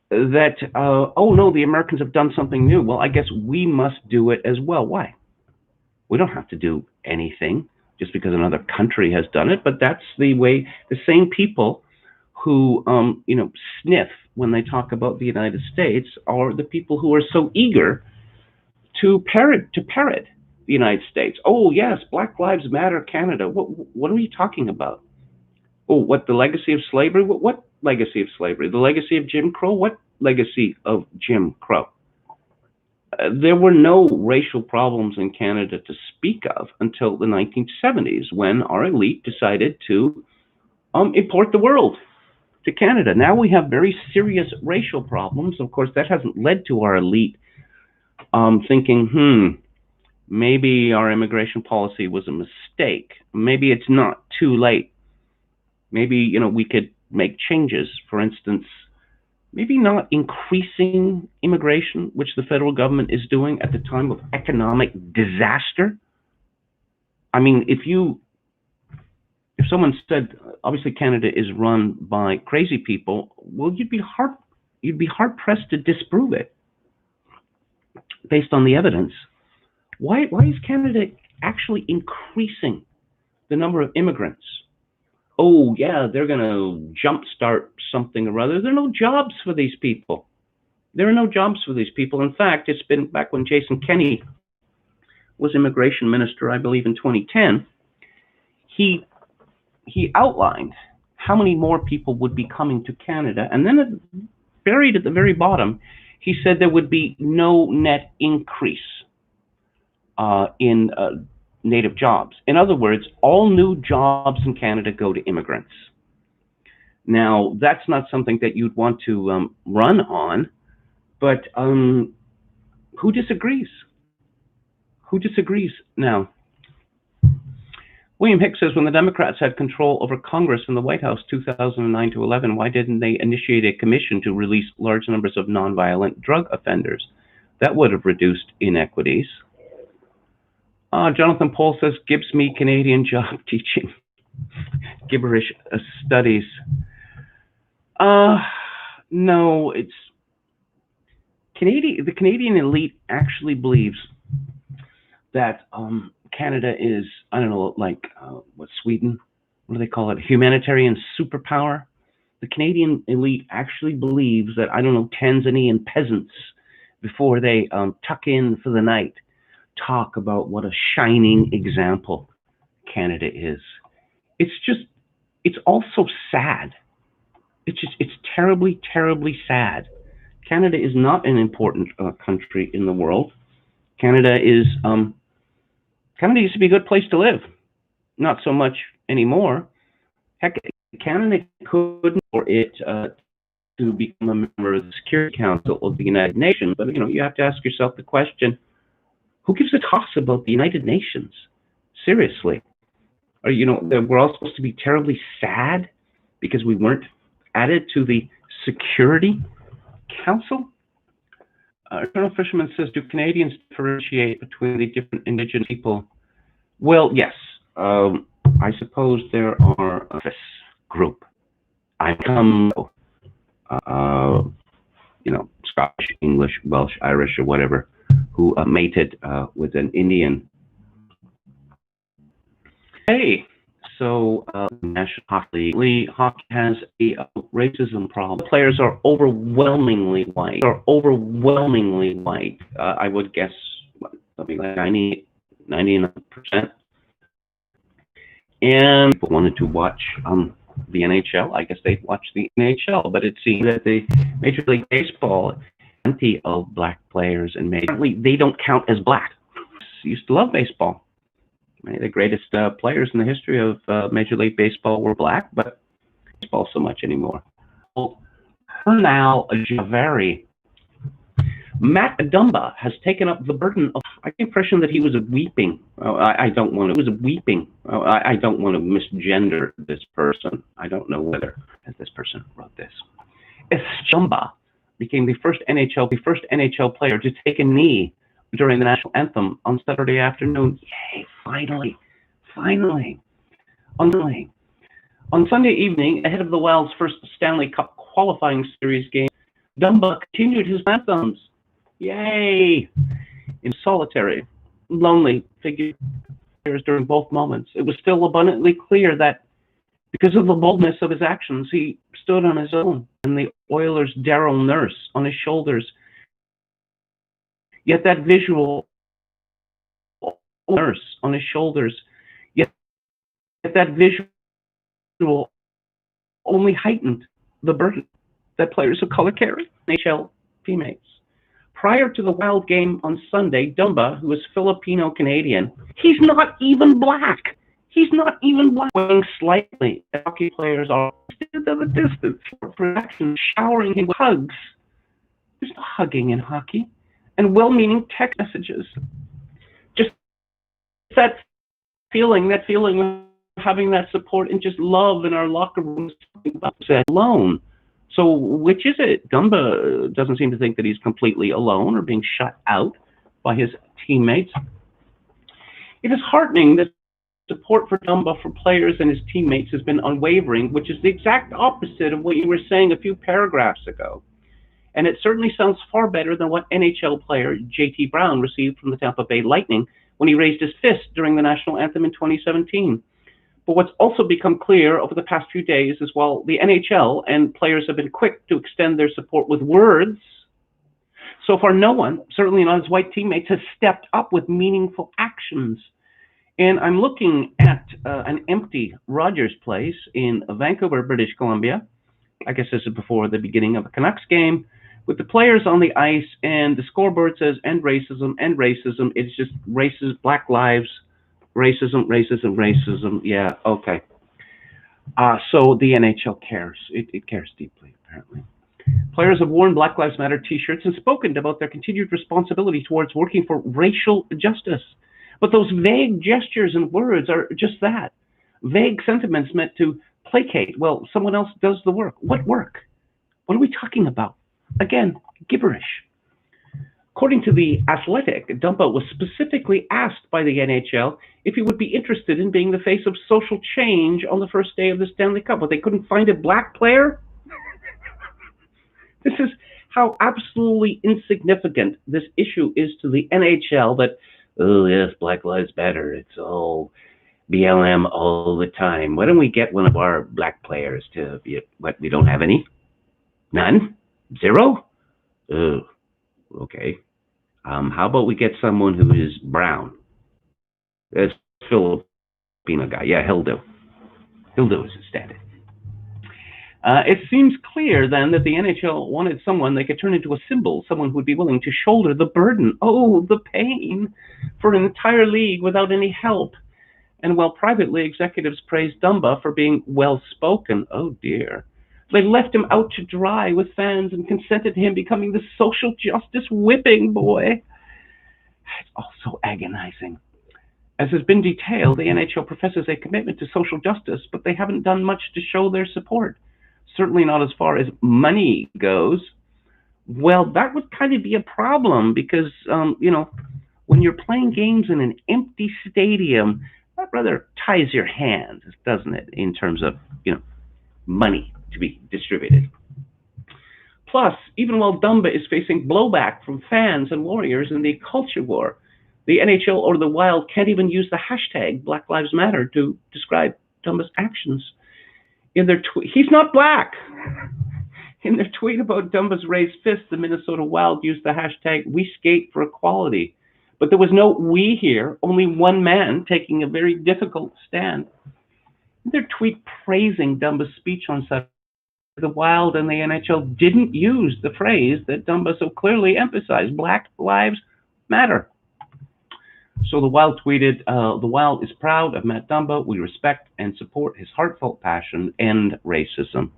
That, oh no, the Americans have done something new. Well, I guess we must do it as well. Why? We don't have to do anything just because another country has done it, but that's the way. The same people who, sniff when they talk about the United States are the people who are so eager to parrot the United States. Oh yes, Black Lives Matter, Canada. What are you talking about? Oh, what, the legacy of slavery? What legacy of slavery? The legacy of Jim Crow? What legacy of Jim Crow? There were no racial problems in Canada to speak of until the 1970s, when our elite decided to import the world to Canada. Now we have very serious racial problems. Of course, that hasn't led to our elite thinking, maybe our immigration policy was a mistake. Maybe it's not too late. Maybe, we could make changes. For instance, maybe not increasing immigration, which the federal government is doing at the time of economic disaster. I mean, if someone said, obviously Canada is run by crazy people, well, you'd be hard pressed to disprove it based on the evidence. Why is Canada actually increasing the number of immigrants? Oh yeah, they're going to jumpstart something or other. There are no jobs for these people. There are no jobs for these people. In fact, it's been back when Jason Kenney was immigration minister, I believe in 2010, he outlined how many more people would be coming to Canada? And then buried at the very bottom, he said there would be no net increase in native jobs. In other words, all new jobs in Canada go to immigrants. Now, that's not something that you'd want to run on, but who disagrees? Who disagrees now? William Hicks says, when the Democrats had control over Congress and the White House 2009 to 11, why didn't they initiate a commission to release large numbers of nonviolent drug offenders? That would have reduced inequities. Jonathan Paul says, Gibbs me Canadian job teaching gibberish studies. No, it's the Canadian elite actually believes that Canada is, I don't know, like what, Sweden? What do they call it? Humanitarian superpower. The Canadian elite actually believes that, I don't know, Tanzanian peasants, before they tuck in for the night, talk about what a shining example Canada is. It's also sad. It's terribly, terribly sad. Canada is not an important country in the world. Canada used to be a good place to live. Not so much anymore. Heck, Canada couldn't for it to become a member of the Security Council of the United Nations. But you have to ask yourself the question: who gives a toss about the United Nations? Seriously, we're all supposed to be terribly sad because we weren't added to the Security Council? Colonel Fisherman says, do Canadians differentiate between the different Indigenous people? Well, yes. I suppose there are this group. I come, Scottish, English, Welsh, Irish, or whatever, who mated with an Indian. Hey, so National Hockey League has a racism problem. Players are overwhelmingly white. I would guess something like 99%. And people wanted to watch the NHL. I guess they'd watch the NHL, but it seems that the Major League Baseball plenty of black players, and apparently they don't count as black. Used to love baseball. The greatest players in the history of Major League Baseball were black, but baseball so much anymore. Well, Hernal Javeri. Matt Dumba has taken up the burden of. I get the impression that he was weeping. I don't want to misgender this person. I don't know whether this person wrote this. Dumba became the first NHL player to take a knee during the national anthem on Saturday afternoon. Yay! Finally. On Sunday evening, ahead of the Wild's first Stanley Cup qualifying series game, Dumba continued his anthems. Yay! In solitary, lonely figures during both moments. It was still abundantly clear that because of the boldness of his actions, he stood on his own, and the Oilers' Daryl Nurse on his shoulders. Yet that visual nurse on his shoulders, yet that visual only heightened the burden that players of color carry, NHL teammates. Prior to the Wild game on Sunday, Dumba, who is Filipino-Canadian, he's not even black. Weighing slightly. Hockey players are at a distance for production, showering him with hugs. There's no hugging in hockey. And well-meaning text messages. Just that feeling of having that support and just love in our locker rooms, alone. So which is it? Dumba doesn't seem to think that he's completely alone or being shut out by his teammates. It is heartening that support for Dumba from players and his teammates has been unwavering, which is the exact opposite of what you were saying a few paragraphs ago. And it certainly sounds far better than what NHL player J.T. Brown received from the Tampa Bay Lightning when he raised his fist during the national anthem in 2017. But what's also become clear over the past few days is while the NHL and players have been quick to extend their support with words, so far no one, certainly not his white teammates, has stepped up with meaningful actions. And I'm looking at an empty Rogers Place in Vancouver, British Columbia. I guess this is before the beginning of a Canucks game, with the players on the ice, and the scoreboard says "end racism, end racism." It's just racist, Black lives, racism, racism, racism. Yeah, okay. So the NHL cares. It cares deeply, apparently. Players have worn Black Lives Matter t-shirts and spoken about their continued responsibility towards working for racial justice. But those vague gestures and words are just that. Vague sentiments meant to placate. Well, someone else does the work. What work? What are we talking about? Again, gibberish. According to The Athletic, Dumba was specifically asked by the NHL if he would be interested in being the face of social change on the first day of the Stanley Cup, but they couldn't find a black player? This is how absolutely insignificant this issue is to the NHL that, oh yes, Black Lives Matter, it's all BLM all the time. Why don't we get one of our black players to be, what, we don't have any? None? Zero? Oh, okay. How about we get someone who is brown? That's Filipino guy. Yeah, he'll do. He'll do as a stand-in. It seems clear then that the NHL wanted someone they could turn into a symbol, someone who would be willing to shoulder the burden, oh, the pain, for an entire league without any help. And while privately executives praised Dumba for being well-spoken, oh dear, they left him out to dry with fans and consented to him becoming the social justice whipping boy. It's also agonizing. As has been detailed, the NHL professes a commitment to social justice, but they haven't done much to show their support. Certainly not as far as money goes. Well, that would kind of be a problem because, you know, when you're playing games in an empty stadium, that rather ties your hands, doesn't it, in terms of, you know, money to be distributed. Plus, even while Dumba is facing blowback from fans and warriors in the culture war, the NHL or the Wild can't even use the hashtag Black Lives Matter to describe Dumba's actions. In their tweet, he's not black. In their tweet about Dumba's raised fist, the Minnesota Wild used the hashtag We Skate for Equality. But there was no we here, only one man taking a very difficult stand. In their tweet praising Dumba's speech on Saturday, the Wild and the NHL didn't use the phrase that Dumba so clearly emphasized, Black Lives Matter. So the Wild tweeted, the Wild is proud of Matt Dumba. We respect and support his heartfelt passion, end racism.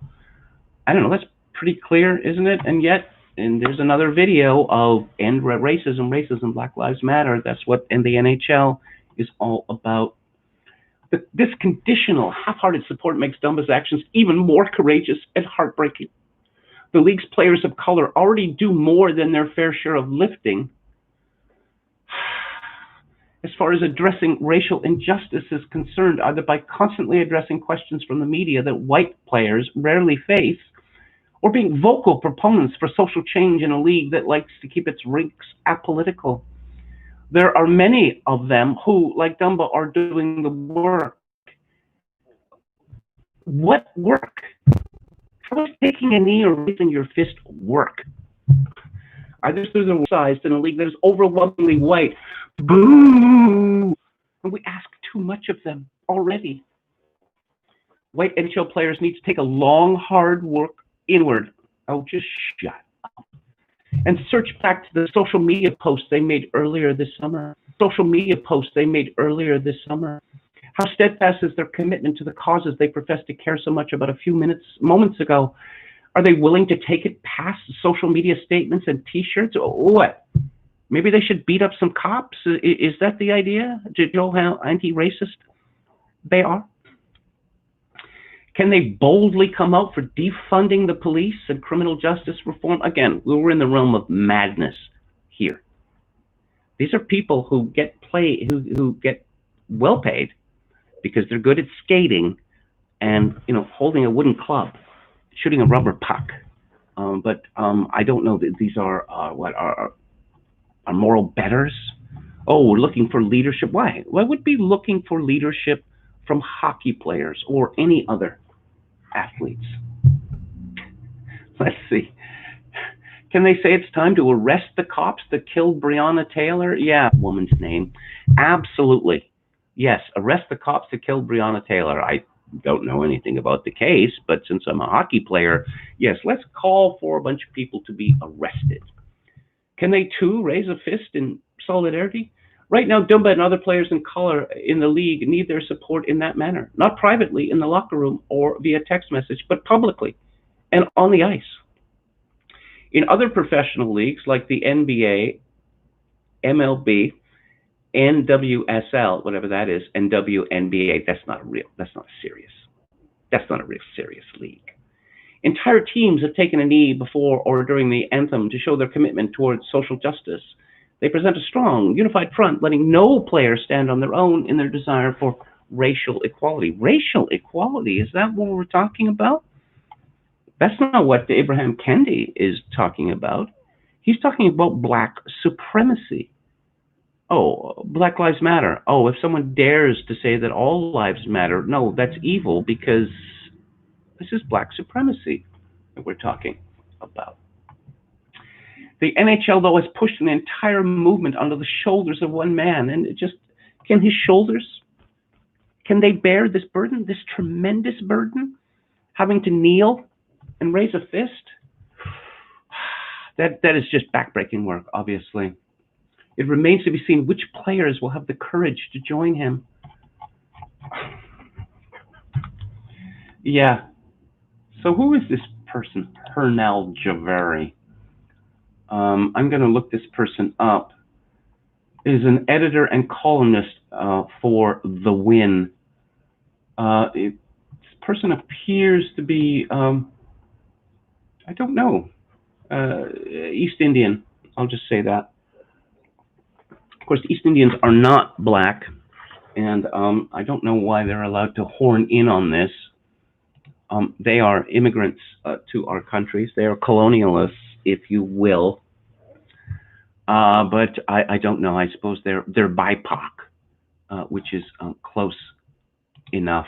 I don't know, that's pretty clear, isn't it? And yet, and there's another video of end racism, racism, Black Lives Matter. That's what in the NHL is all about. But this conditional, half-hearted support makes Dumba's actions even more courageous and heartbreaking. The league's players of color already do more than their fair share of lifting as far as addressing racial injustice is concerned, either by constantly addressing questions from the media that white players rarely face, or being vocal proponents for social change in a league that likes to keep its ranks apolitical. There are many of them who, like Dumba, are doing the work. What work? How is taking a knee or raising your fist work? Either through the sized in a league that is overwhelmingly white. Boo! And we ask too much of them already. White NHL players need to take a long, hard work inward. Oh, just shut up. And search back to the social media posts they made earlier this summer. Social media posts they made earlier this summer. How steadfast is their commitment to the causes they profess to care so much about a few moments ago? Are they willing to take it past social media statements and t-shirts? Or what? Maybe they should beat up some cops? Is that the idea? Do you know how anti-racist they are? Can they boldly come out for defunding the police and criminal justice reform? Again, we're in the realm of madness here. These are people who get who get well paid because they're good at skating and, you know, holding a wooden club, shooting a rubber puck. But I don't know that these are what are moral betters. Oh, we're looking for leadership. Why? Why would be looking for leadership from hockey players or any other athletes? Let's see. Can they say it's time to arrest the cops that killed Breonna Taylor? Yeah, woman's name. Absolutely. Yes, arrest the cops that killed Breonna Taylor. I don't know anything about the case, but since I'm a hockey player, yes, let's call for a bunch of people to be arrested. Can they too raise a fist in solidarity? Right now, Dumba and other players in color in the league need their support in that manner, not privately in the locker room or via text message, but publicly and on the ice. In other professional leagues like the NBA, MLB, NWSL, whatever that is, and WNBA, that's not a real serious league. Entire teams have taken a knee before or during the anthem to show their commitment towards social justice. They present a strong, unified front, letting no player stand on their own in their desire for racial equality. Racial equality, is that what we're talking about? That's not what Ibram Kendi is talking about. He's talking about black supremacy. Oh, Black Lives Matter. Oh, if someone dares to say that all lives matter, no, that's evil, because this is black supremacy that we're talking about. The NHL, though, has pushed an entire movement onto the shoulders of one man, and can his shoulders, can they bear this burden, this tremendous burden, having to kneel and raise a fist? That is just backbreaking work, obviously. It remains to be seen which players will have the courage to join him. Yeah. So who is this person, Hernal Javeri? I'm going to look this person up. Is an editor and columnist for The Win. This person appears to be, I don't know, East Indian. I'll just say that. Of course, East Indians are not black, and I don't know why they're allowed to horn in on this. They are immigrants to our countries. They are colonialists, if you will. But I don't know. I suppose they're BIPOC, which is close enough.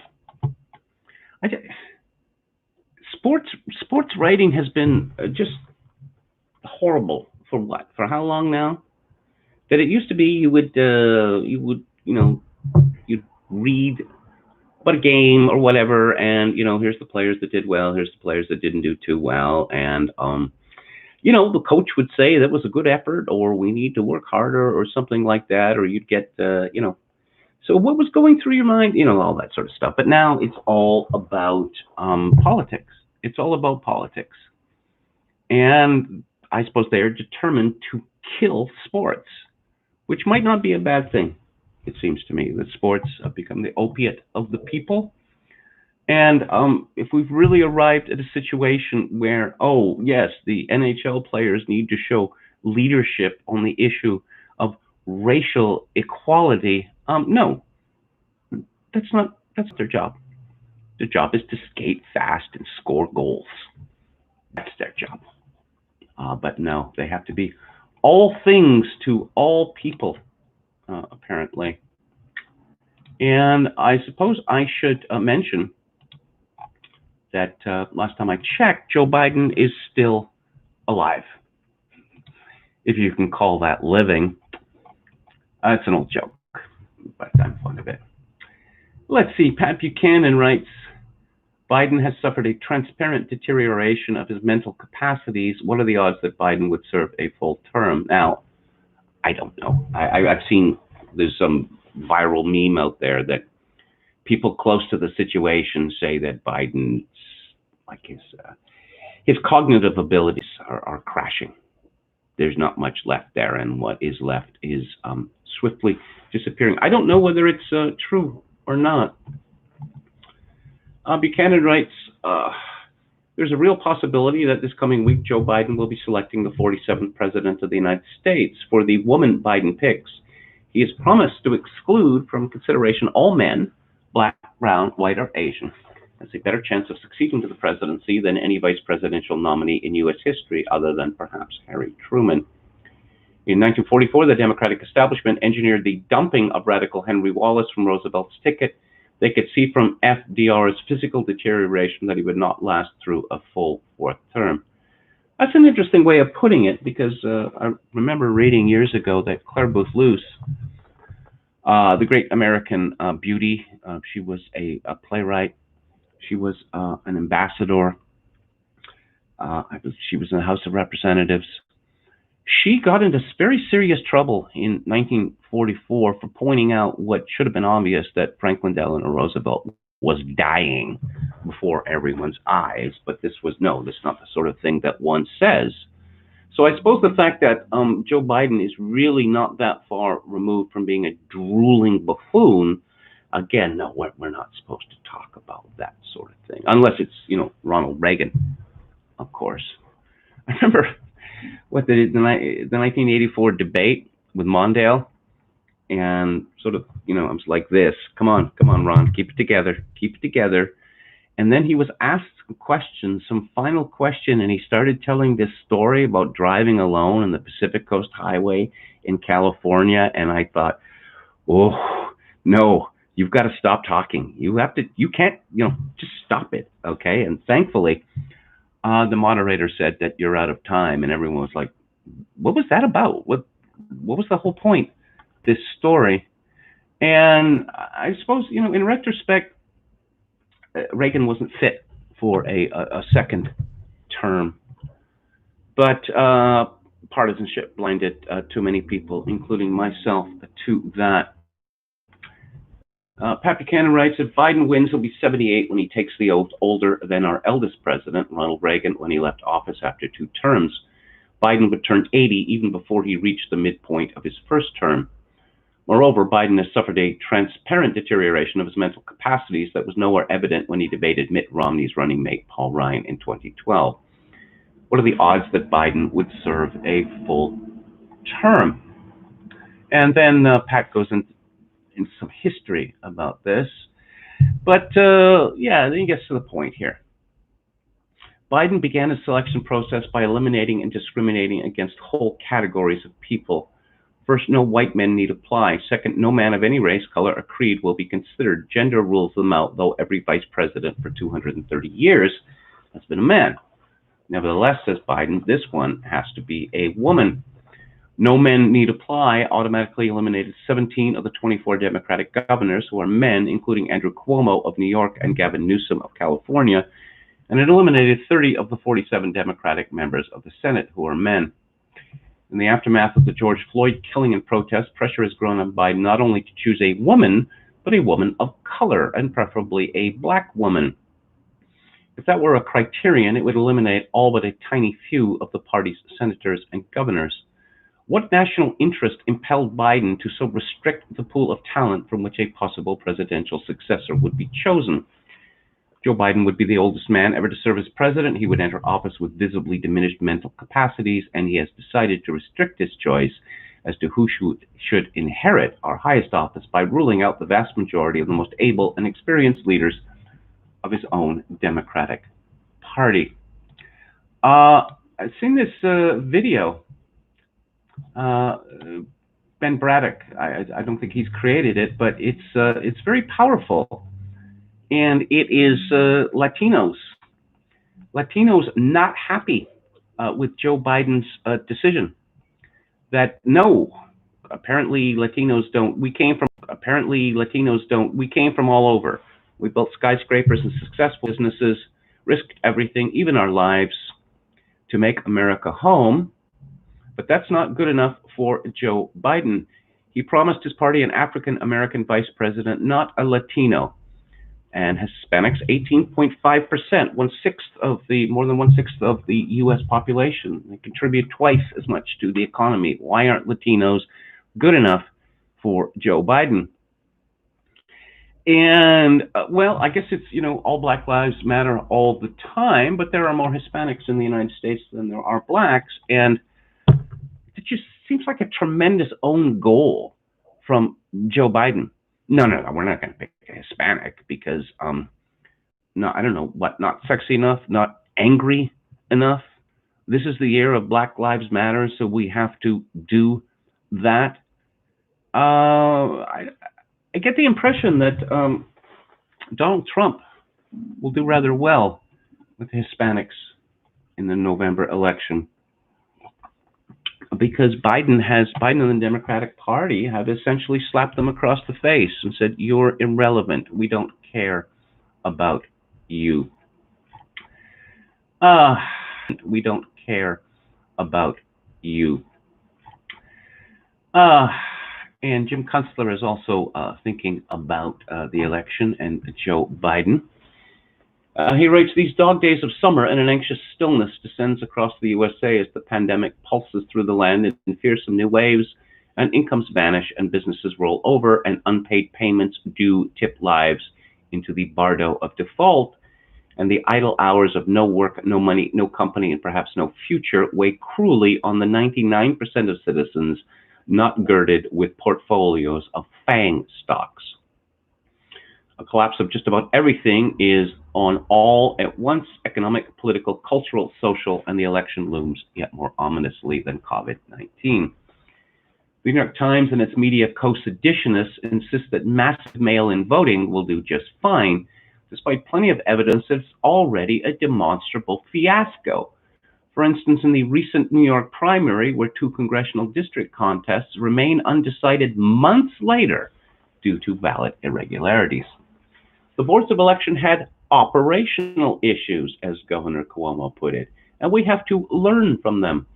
Sports writing has been just horrible for what? For how long now? That it used to be you'd read about a game or whatever, and here's the players that did well, here's the players that didn't do too well, and the coach would say that was a good effort, or we need to work harder, or something like that, or you'd get So what was going through your mind? All that sort of stuff. But now it's all about politics. It's all about politics, and I suppose they are determined to kill sports, which might not be a bad thing. It seems to me that sports have become the opiate of the people. And if we've really arrived at a situation where, oh, yes, the NHL players need to show leadership on the issue of racial equality, no, that's their job. Their job is to skate fast and score goals. That's their job. But no, they have to be all things to all people, apparently. And I suppose I should mention that last time I checked, Joe Biden is still alive, if you can call that living. It's an old joke, but I'm fond of it. Let's see, Pat Buchanan writes, Biden has suffered a transparent deterioration of his mental capacities. What are the odds that Biden would serve a full term? Now, I don't know. I've seen there's some viral meme out there that people close to the situation say that Biden's, like his cognitive abilities are crashing. There's not much left there, and what is left is swiftly disappearing. I don't know whether it's true or not. Buchanan writes, there's a real possibility that this coming week Joe Biden will be selecting the 47th president of the United States. For the woman Biden picks, he has promised to exclude from consideration all men, black, brown, white, or Asian, has a better chance of succeeding to the presidency than any vice presidential nominee in U.S. history, other than perhaps Harry Truman. In 1944, the Democratic establishment engineered the dumping of radical Henry Wallace from Roosevelt's ticket. They could see from FDR's physical deterioration that he would not last through a full fourth term. That's an interesting way of putting it, because I remember reading years ago that Claire Booth Luce The great American beauty. She was a playwright. She was an ambassador. She was in the House of Representatives. She got into very serious trouble in 1944 for pointing out what should have been obvious, that Franklin Delano Roosevelt was dying before everyone's eyes. But this is not the sort of thing that one says. So I suppose the fact that Joe Biden is really not that far removed from being a drooling buffoon, again, no, we're not supposed to talk about that sort of thing, unless it's, Ronald Reagan, of course. I remember the 1984 debate with Mondale, and sort of, I was like this, come on, Ron, keep it together. And then he was asked some final question, and he started telling this story about driving alone on the Pacific Coast Highway in California, and I thought, oh, no, you've got to stop talking. You can't, just stop it, okay? And thankfully, the moderator said that you're out of time, and everyone was like, what was that about? What was the whole point, this story? And I suppose, in retrospect, Reagan wasn't fit for a second term, but partisanship blinded too many people, including myself, to that. Pat Buchanan writes, if Biden wins, he'll be 78 when he takes the oath, older than our eldest president, Ronald Reagan, when he left office after 2 terms. Biden would turn 80 even before he reached the midpoint of his first term. Moreover, Biden has suffered a transparent deterioration of his mental capacities that was nowhere evident when he debated Mitt Romney's running mate, Paul Ryan, in 2012. What are the odds that Biden would serve a full term? And then Pat goes into some history about this. But then he gets to the point here. Biden began his selection process by eliminating and discriminating against whole categories of people. First, no white men need apply. Second, no man of any race, color, or creed will be considered. Gender rules them out, though every vice president for 230 years has been a man. Nevertheless, says Biden, this one has to be a woman. No men need apply automatically eliminated 17 of the 24 Democratic governors who are men, including Andrew Cuomo of New York and Gavin Newsom of California, and it eliminated 30 of the 47 Democratic members of the Senate who are men. In the aftermath of the George Floyd killing and protest, pressure has grown on Biden not only to choose a woman, but a woman of color, and preferably a black woman. If that were a criterion, it would eliminate all but a tiny few of the party's senators and governors. What national interest impelled Biden to so restrict the pool of talent from which a possible presidential successor would be chosen? Joe Biden would be the oldest man ever to serve as president. He would enter office with visibly diminished mental capacities, and he has decided to restrict his choice as to who should inherit our highest office by ruling out the vast majority of the most able and experienced leaders of his own Democratic Party. I've seen this video. Ben Braddock, I don't think he's created it, but it's very powerful. And it is Latinos not happy with Joe Biden's decision. That no, apparently Latinos don't. We came from all over. We built skyscrapers and successful businesses, risked everything, even our lives, to make America home. But that's not good enough for Joe Biden. He promised his party an African American vice president, not a Latino. And Hispanics, 18.5%, more than one-sixth of the U.S. population. They contribute twice as much to the economy. Why aren't Latinos good enough for Joe Biden? And, well, I guess it's, all Black lives matter all the time, but there are more Hispanics in the United States than there are Blacks. And it just seems like a tremendous own goal from Joe Biden. No, we're not going to pick a Hispanic because, I don't know, not sexy enough, not angry enough. This is the year of Black Lives Matter, so we have to do that. I get the impression that Donald Trump will do rather well with Hispanics in the November election. because Biden and the Democratic Party have essentially slapped them across the face and said, "You're irrelevant. We don't care about you. We don't care about you." And Jim Kunstler is also thinking about the election and Joe Biden. He writes, "These dog days of summer and an anxious stillness descends across the USA as the pandemic pulses through the land in fearsome new waves, and incomes vanish and businesses roll over, and unpaid payments do tip lives into the bardo of default, and the idle hours of no work, no money, no company, and perhaps no future weigh cruelly on the 99% of citizens not girded with portfolios of FANG stocks. A collapse of just about everything is on all at once: economic, political, cultural, social, and the election looms yet more ominously than COVID-19. The New York Times and its media co-seditionists insist that massive mail-in voting will do just fine, despite plenty of evidence that it's already a demonstrable fiasco. For instance, in the recent New York primary, where 2 congressional district contests remain undecided months later due to ballot irregularities. The boards of election had operational issues, as Governor Cuomo put it, and we have to learn from them.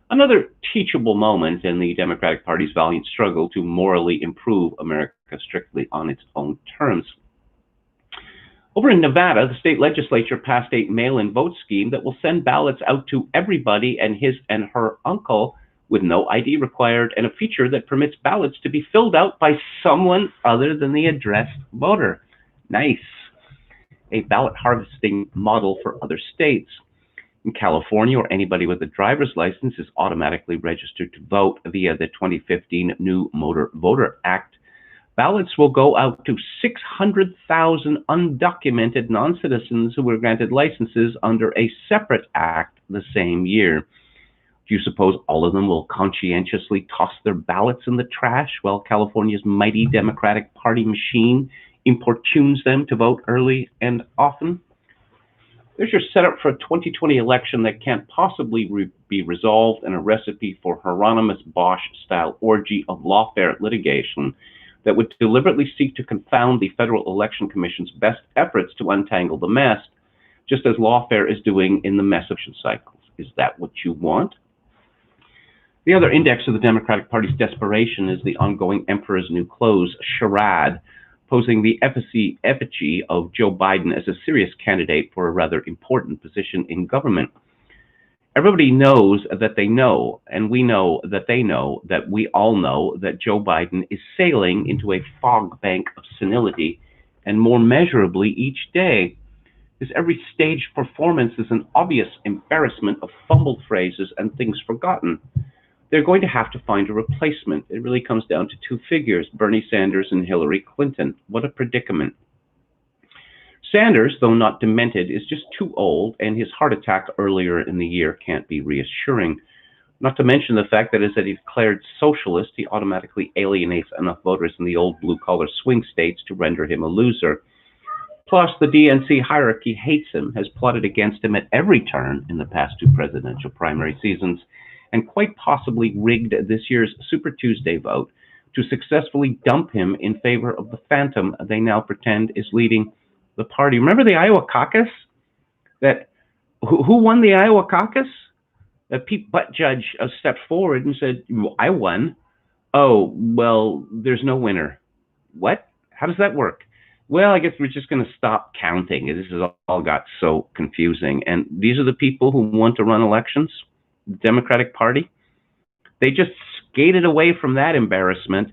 Another teachable moment in the Democratic Party's valiant struggle to morally improve America strictly on its own terms. Over in Nevada, the state legislature passed a mail-in vote scheme that will send ballots out to everybody and his and her uncle with no ID required, and a feature that permits ballots to be filled out by someone other than the addressed voter. Nice. A ballot harvesting model for other states. In California, or anybody with a driver's license is automatically registered to vote via the 2015 New Motor Voter Act. Ballots will go out to 600,000 undocumented non-citizens who were granted licenses under a separate act the same year. Do you suppose all of them will conscientiously toss their ballots in the trash while California's mighty Democratic Party machine importunes them to vote early and often? There's your setup for a 2020 election that can't possibly be resolved, and a recipe for Hieronymus Bosch-style orgy of lawfare litigation that would deliberately seek to confound the Federal Election Commission's best efforts to untangle the mess, just as lawfare is doing in the mess of cycles. Is that what you want? The other index of the Democratic Party's desperation is the ongoing Emperor's New Clothes charade, posing the effigy of Joe Biden as a serious candidate for a rather important position in government. Everybody knows that they know, and we know that they know, that we all know that Joe Biden is sailing into a fog bank of senility, and more measurably each day. His every staged performance is an obvious embarrassment of fumbled phrases and things forgotten. They're going to have to find a replacement. It really comes down to 2 figures, Bernie Sanders and Hillary Clinton. What a predicament. Sanders, though not demented, is just too old, and his heart attack earlier in the year can't be reassuring. Not to mention the fact that as a declared socialist, he automatically alienates enough voters in the old blue-collar swing states to render him a loser. Plus, the DNC hierarchy hates him, has plotted against him at every turn in the past 2 presidential primary seasons, and quite possibly rigged this year's Super Tuesday vote to successfully dump him in favor of the phantom they now pretend is leading the party. Remember the Iowa caucus? Who won the Iowa caucus? Pete Buttigieg stepped forward and said, "I won." Oh, well, there's no winner. What? How does that work? Well, I guess we're just going to stop counting. This has all got so confusing. And these are the people who want to run elections? The Democratic Party? They just skated away from that embarrassment.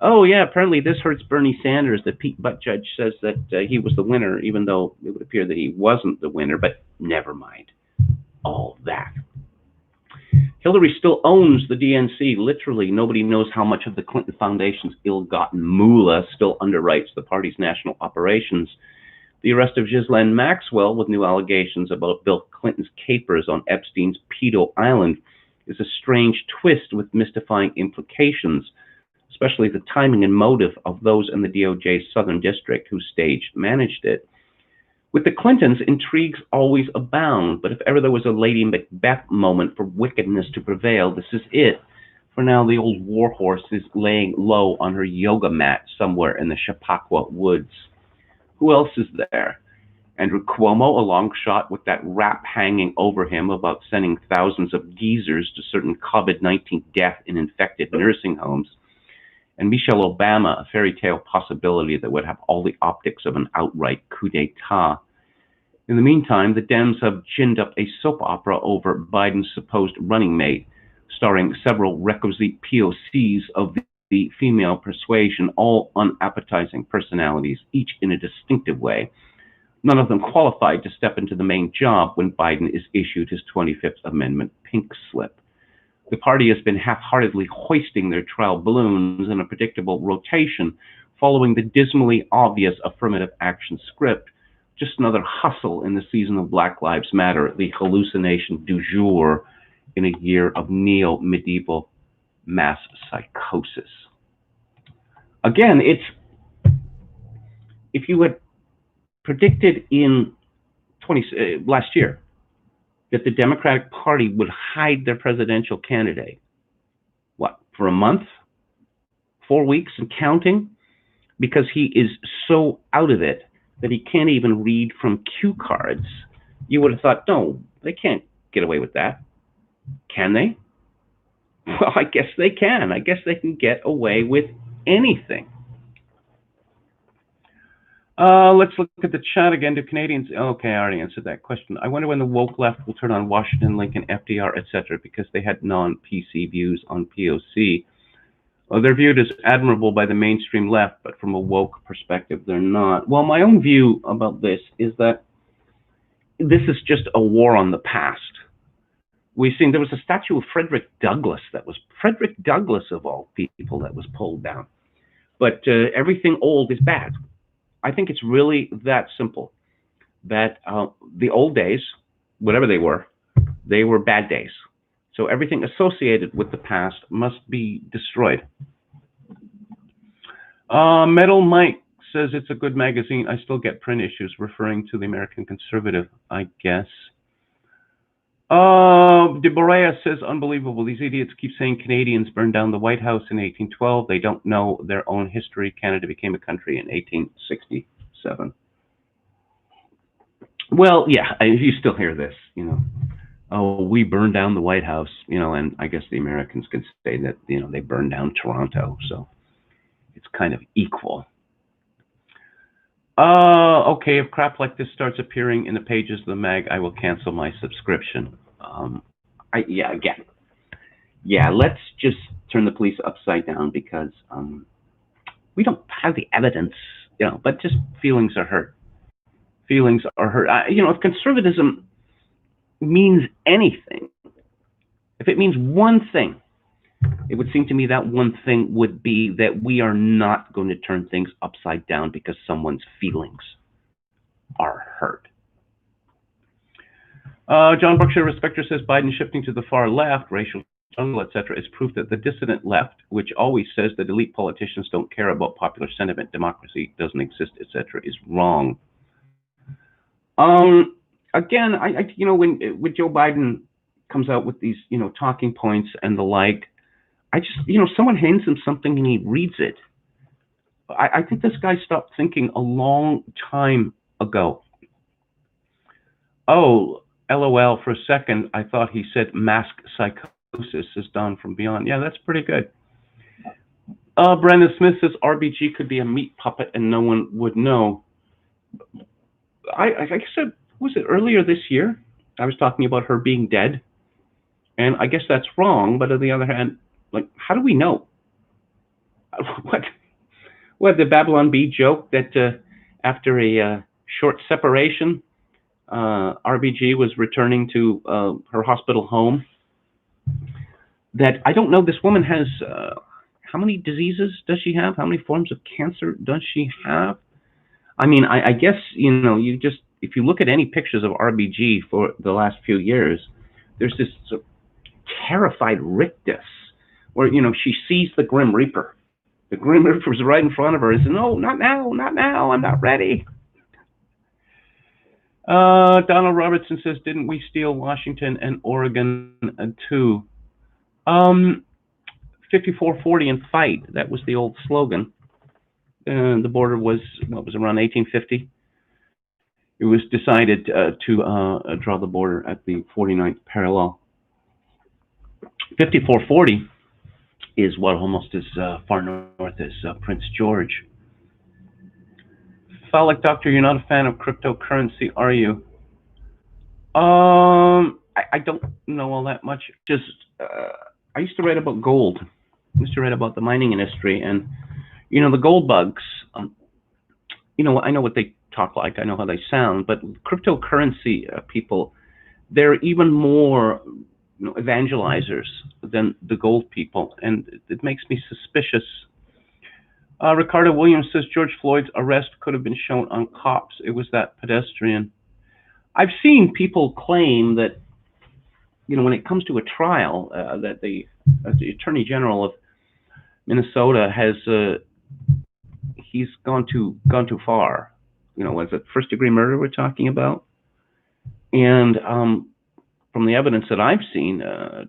Oh, yeah, apparently this hurts Bernie Sanders that Pete Buttigieg says that he was the winner, even though it would appear that he wasn't the winner, but never mind all that. Hillary still owns the DNC. Literally, nobody knows how much of the Clinton Foundation's ill-gotten moolah still underwrites the party's national operations. The arrest of Ghislaine Maxwell, with new allegations about Bill Clinton's capers on Epstein's pedo island, is a strange twist with mystifying implications, especially the timing and motive of those in the DOJ's Southern District who staged managed it. With the Clintons, intrigues always abound, but if ever there was a Lady Macbeth moment for wickedness to prevail, this is it. For now, the old warhorse is laying low on her yoga mat somewhere in the Chappaqua woods. Who else is there? Andrew Cuomo, a long shot with that rap hanging over him about sending thousands of geezers to certain COVID-19 death in infected nursing homes. And Michelle Obama, a fairy tale possibility that would have all the optics of an outright coup d'etat. In the meantime, the Dems have ginned up a soap opera over Biden's supposed running mate, starring several requisite POCs of the female persuasion, all unappetizing personalities, each in a distinctive way. None of them qualified to step into the main job when Biden is issued his 25th Amendment pink slip. The party has been half-heartedly hoisting their trial balloons in a predictable rotation, following the dismally obvious affirmative action script, just another hustle in the season of Black Lives Matter, the hallucination du jour in a year of neo-medieval mass psychosis. Again, if you had predicted in last year that the Democratic Party would hide their presidential candidate, for a month, 4 weeks and counting, because he is so out of it that he can't even read from cue cards, you would have thought, no, they can't get away with that. Can they? Well, I guess they can. I guess they can get away with anything. Let's look at the chat again. Do Canadians... Okay, I already answered that question. I wonder when the woke left will turn on Washington, Lincoln, FDR, etc., because they had non-PC views on POC. Well, they're viewed as admirable by the mainstream left, but from a woke perspective, they're not. Well, my own view about this is that this is just a war on the past. We've seen there was a statue of Frederick Douglass of all people, that was pulled down. But everything old is bad. I think it's really that simple, that the old days, whatever they were bad days. So everything associated with the past must be destroyed. Metal Mike says it's a good magazine. I still get print issues, referring to the American Conservative, I guess. Debunked says, unbelievable. These idiots keep saying Canadians burned down the White House in 1812. They don't know their own history. Canada became a country in 1867. Well, yeah, if you still hear this, oh, we burned down the White House, and I guess the Americans could say that, they burned down Toronto. So it's kind of equal. Okay, if crap like this starts appearing in the pages of the mag, I will cancel my subscription. Let's just turn the police upside down, because we don't have the evidence, but just feelings are hurt. Feelings are hurt. If conservatism means anything, if it means one thing, it would seem to me that one thing would be that we are not going to turn things upside down because someone's feelings are hurt. John Brookshire Respecter says Biden shifting to the far left, racial jungle, etc., is proof that the dissident left, which always says that elite politicians don't care about popular sentiment, democracy doesn't exist, etc., is wrong. Again, when Joe Biden comes out with these, talking points and the like, I just, someone hands him something and he reads it. I think this guy stopped thinking a long time ago. Oh, LOL, for a second, I thought he said mask psychosis is done from beyond. Yeah, that's pretty good. Brandon Smith says RBG could be a meat puppet and no one would know. I said, was it earlier this year? I was talking about her being dead. And I guess that's wrong, but on the other hand, how do we know? What the Babylon Bee joke that after a short separation, RBG was returning to her hospital home. That I don't know, this woman has, how many diseases does she have? How many forms of cancer does she have? I mean, I guess, you just, if you look at any pictures of RBG for the last few years, there's this sort of terrified rictus where, she sees the Grim Reaper. The Grim Reaper is right in front of her and says, no, not now, I'm not ready. Donald Robertson says, didn't we steal Washington and Oregon too? 5440 and fight. That was the old slogan. The border was, what was around 1850. It was decided to draw the border at the 49th parallel. 5440 is what almost as far north as Prince George. Phallic Doctor, you're not a fan of cryptocurrency, are you? I don't know all that much. Just I used to write about gold. I used to write about the mining industry, and the gold bugs. I know what they talk like. I know how they sound, but cryptocurrency people, they're even more evangelizers than the gold people, and it makes me suspicious. Ricardo Williams says George Floyd's arrest could have been shown on cops. It was that pedestrian. I've seen people claim that, when it comes to a trial, that the Attorney General of Minnesota has he's gone too far. Was it first-degree murder we're talking about? And from the evidence that I've seen,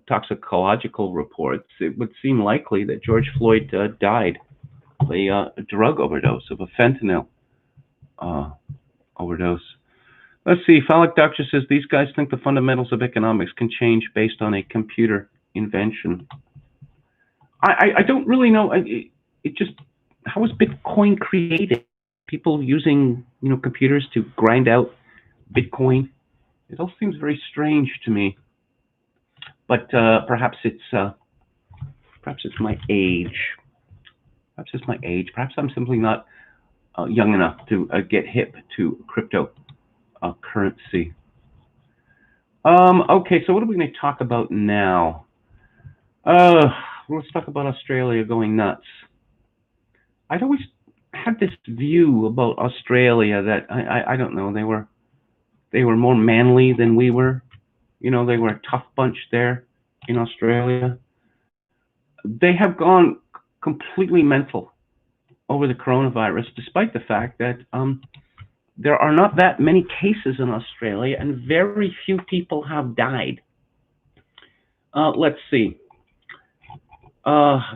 toxicological reports, it would seem likely that George Floyd died of a drug overdose, of a fentanyl overdose. Let's see, Phallic Doctor says these guys think the fundamentals of economics can change based on a computer invention. I don't really know. It just, how was Bitcoin created? People using computers to grind out Bitcoin. It all seems very strange to me. But perhaps it's my age. Perhaps it's my age. Perhaps I'm simply not young enough to get hip to cryptocurrency. Okay, so what are we going to talk about now? Let's talk about Australia going nuts. I'd always had this view about Australia that I don't know, they were more manly than we were. They were a tough bunch there in Australia. They have gone completely mental over the coronavirus, despite the fact that there are not that many cases in Australia and very few people have died. Let's see.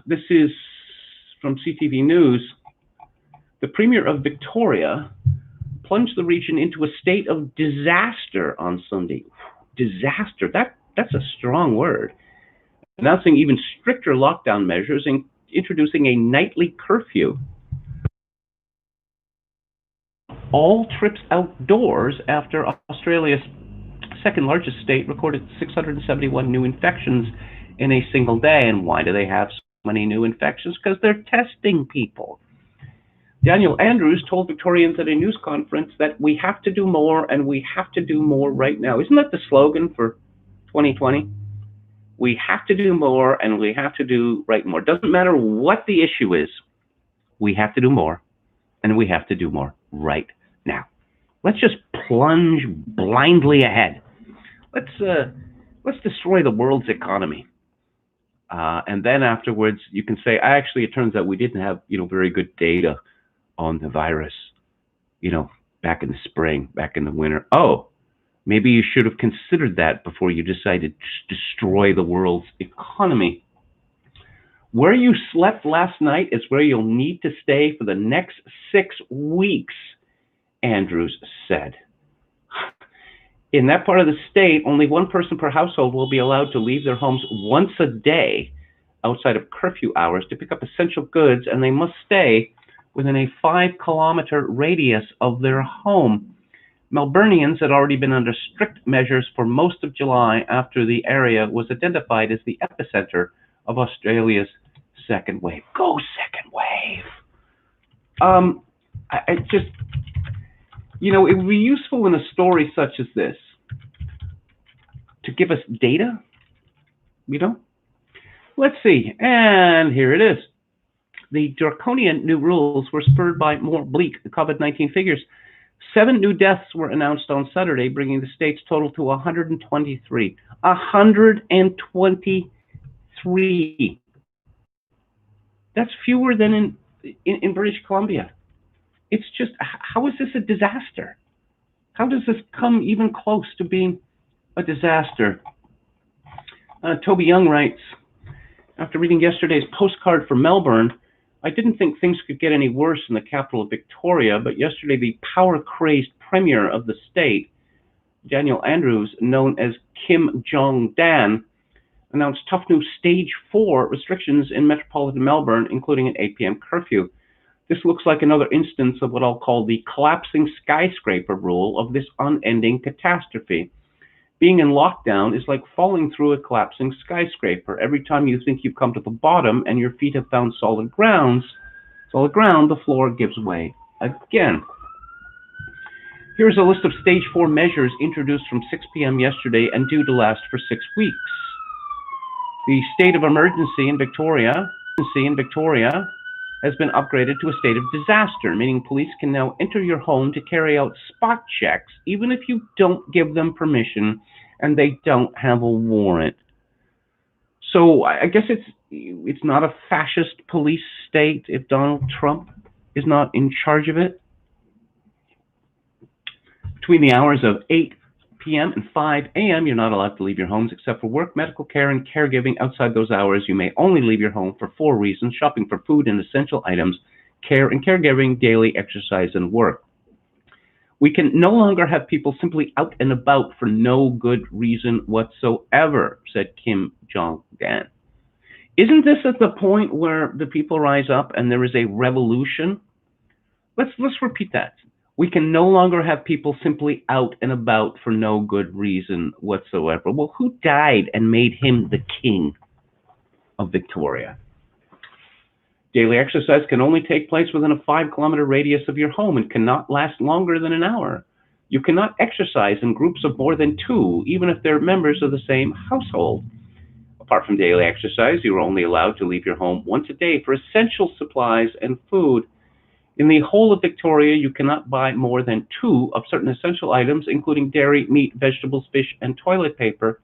This is from CTV News. The Premier of Victoria plunged the region into a state of disaster on Sunday. Disaster, that's a strong word. Announcing even stricter lockdown measures and introducing a nightly curfew. All trips outdoors after Australia's second largest state recorded 671 new infections in a single day. And why do they have so many new infections? Because they're testing people. Daniel Andrews told Victorians at a news conference that we have to do more and we have to do more right now. Isn't that the slogan for 2020? We have to do more and we have to do right more. Doesn't matter what the issue is. We have to do more and we have to do more right now. Let's just plunge blindly ahead. Let's destroy the world's economy. And then afterwards, you can say, actually, it turns out we didn't have, very good data on the virus, back in the spring, back in the winter. Oh, maybe you should have considered that before you decided to destroy the world's economy. Where you slept last night is where you'll need to stay for the next 6 weeks, Andrews said. In that part of the state, only one person per household will be allowed to leave their homes once a day outside of curfew hours to pick up essential goods, and they must stay within a 5-kilometer radius of their home. Melburnians had already been under strict measures for most of July after the area was identified as the epicenter of Australia's second wave. Go second wave! It would be useful in a story such as this to give us data, Let's see, and here it is. The draconian new rules were spurred by more bleak COVID-19 figures. 7 new deaths were announced on Saturday, bringing the state's total to 123. 123. That's fewer than in British Columbia. It's just, how is this a disaster? How does this come even close to being a disaster? Toby Young writes, After reading yesterday's postcard for Melbourne, I didn't think things could get any worse in the capital of Victoria, but yesterday the power-crazed premier of the state, Daniel Andrews, known as Kim Jong-dan, announced tough new Stage 4 restrictions in metropolitan Melbourne, including an 8 p.m. curfew. This looks like another instance of what I'll call the collapsing skyscraper rule of this unending catastrophe. Being in lockdown is like falling through a collapsing skyscraper. Every time you think you've come to the bottom and your feet have found solid ground, the floor gives way again. Here's a list of Stage 4 measures introduced from 6 p.m. yesterday and due to last for 6 weeks. The state of emergency in Victoria has been upgraded to a state of disaster, meaning police can now enter your home to carry out spot checks, even if you don't give them permission and they don't have a warrant. So I guess it's not a fascist police state if Donald Trump is not in charge of it. Between the hours of 8 p.m. and 5 a.m., you're not allowed to leave your homes except for work, medical care, and caregiving. Outside those hours, you may only leave your home for 4 reasons: shopping for food and essential items, care and caregiving, daily exercise, and work. We can no longer have people simply out and about for no good reason whatsoever, said Kim Jong-dan. Isn't this at the point where the people rise up and there is a revolution? Let's repeat that. We can no longer have people simply out and about for no good reason whatsoever. Well, who died and made him the king of Victoria? Daily exercise can only take place within a 5-kilometer radius of your home and cannot last longer than an hour. You cannot exercise in groups of more than 2, even if they're members of the same household. Apart from daily exercise, you are only allowed to leave your home once a day for essential supplies and food. In the whole of Victoria, you cannot buy more than 2 of certain essential items, including dairy, meat, vegetables, fish, and toilet paper.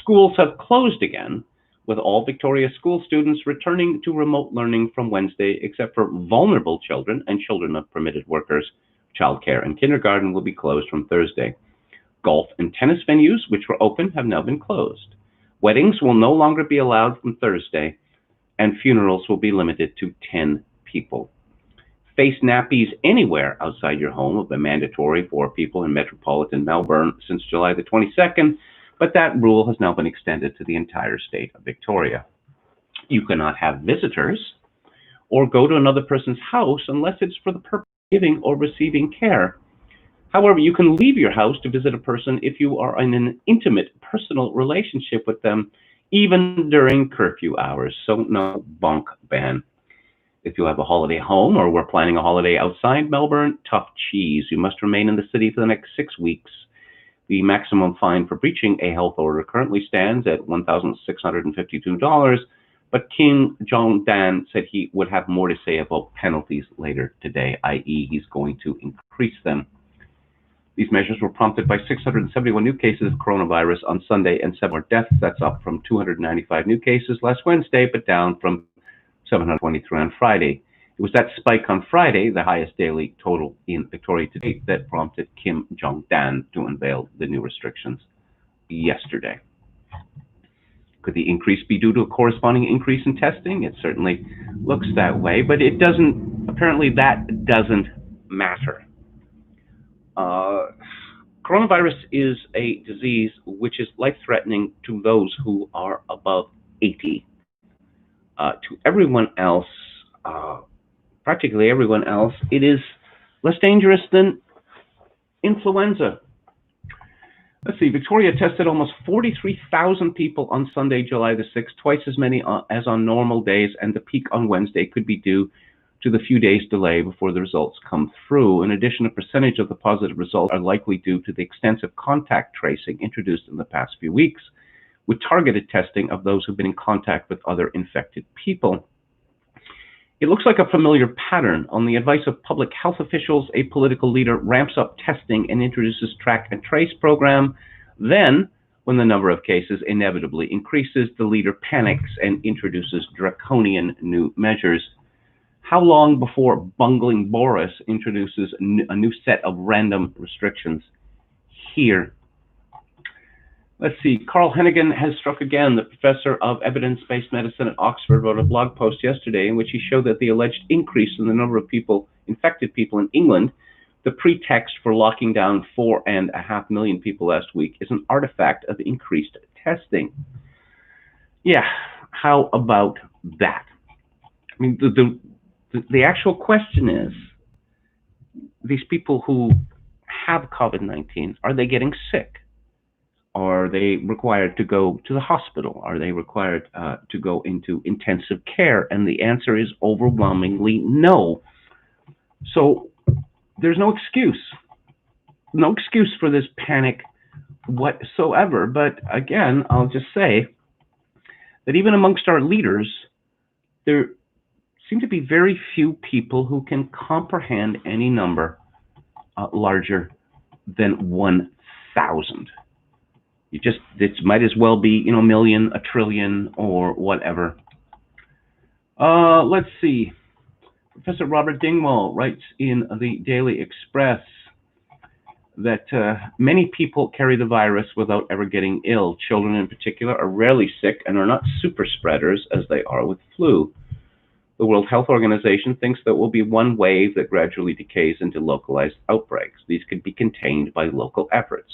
Schools have closed again, with all Victoria school students returning to remote learning from Wednesday, except for vulnerable children and children of permitted workers. Childcare and kindergarten will be closed from Thursday. Golf and tennis venues, which were open, have now been closed. Weddings will no longer be allowed from Thursday, and funerals will be limited to 10 people. Face nappies anywhere outside your home have been mandatory for people in metropolitan Melbourne since July the 22nd, but that rule has now been extended to the entire state of Victoria. You cannot have visitors or go to another person's house unless it's for the purpose of giving or receiving care. However, you can leave your house to visit a person if you are in an intimate personal relationship with them, even during curfew hours, so no bunk ban. If you have a holiday home or were planning a holiday outside Melbourne, tough cheese. You must remain in the city for the next 6 weeks. The maximum fine for breaching a health order currently stands at $1,652, but Kim Jong-dan said he would have more to say about penalties later today, i.e. he's going to increase them. These measures were prompted by 671 new cases of coronavirus on Sunday and 7 more deaths. That's up from 295 new cases last Wednesday, but down from 723 on Friday. It was that spike on Friday, the highest daily total in Victoria to date, that prompted Kim Jong-dan to unveil the new restrictions yesterday. Could the increase be due to a corresponding increase in testing? It certainly looks that way, but it doesn't, apparently that doesn't matter. Coronavirus is a disease which is life-threatening to those who are above 80. To everyone else, practically everyone else, it is less dangerous than influenza. Let's see, Victoria tested almost 43,000 people on Sunday, July the 6th, twice as many as on normal days, and the peak on Wednesday could be due to the few days delay before the results come through. In addition, a percentage of the positive results are likely due to the extensive contact tracing introduced in the past few weeks, with targeted testing of those who've been in contact with other infected people. It looks like a familiar pattern. On the advice of public health officials, a political leader ramps up testing and introduces track and trace program. Then, when the number of cases inevitably increases, the leader panics and introduces draconian new measures. How long before bungling Boris introduces a new set of random restrictions? Here. Let's see, Carl Hennigan has struck again. The professor of evidence-based medicine at Oxford wrote a blog post yesterday in which he showed that the alleged increase in the number of infected people in England, the pretext for locking down 4.5 million people last week, is an artifact of increased testing. Yeah, how about that? I mean, the actual question is, these people who have COVID-19, are they getting sick? Are they required to go to the hospital? Are they required to go into intensive care? And the answer is overwhelmingly no. So there's no excuse for this panic whatsoever. But again, I'll just say that even amongst our leaders, there seem to be very few people who can comprehend any number larger than 1,000. It might as well be, a million, a trillion, or whatever. Let's see. Professor Robert Dingwall writes in the Daily Express that many people carry the virus without ever getting ill. Children in particular are rarely sick and are not super spreaders as they are with flu. The World Health Organization thinks there will be one wave that gradually decays into localized outbreaks. These could be contained by local efforts.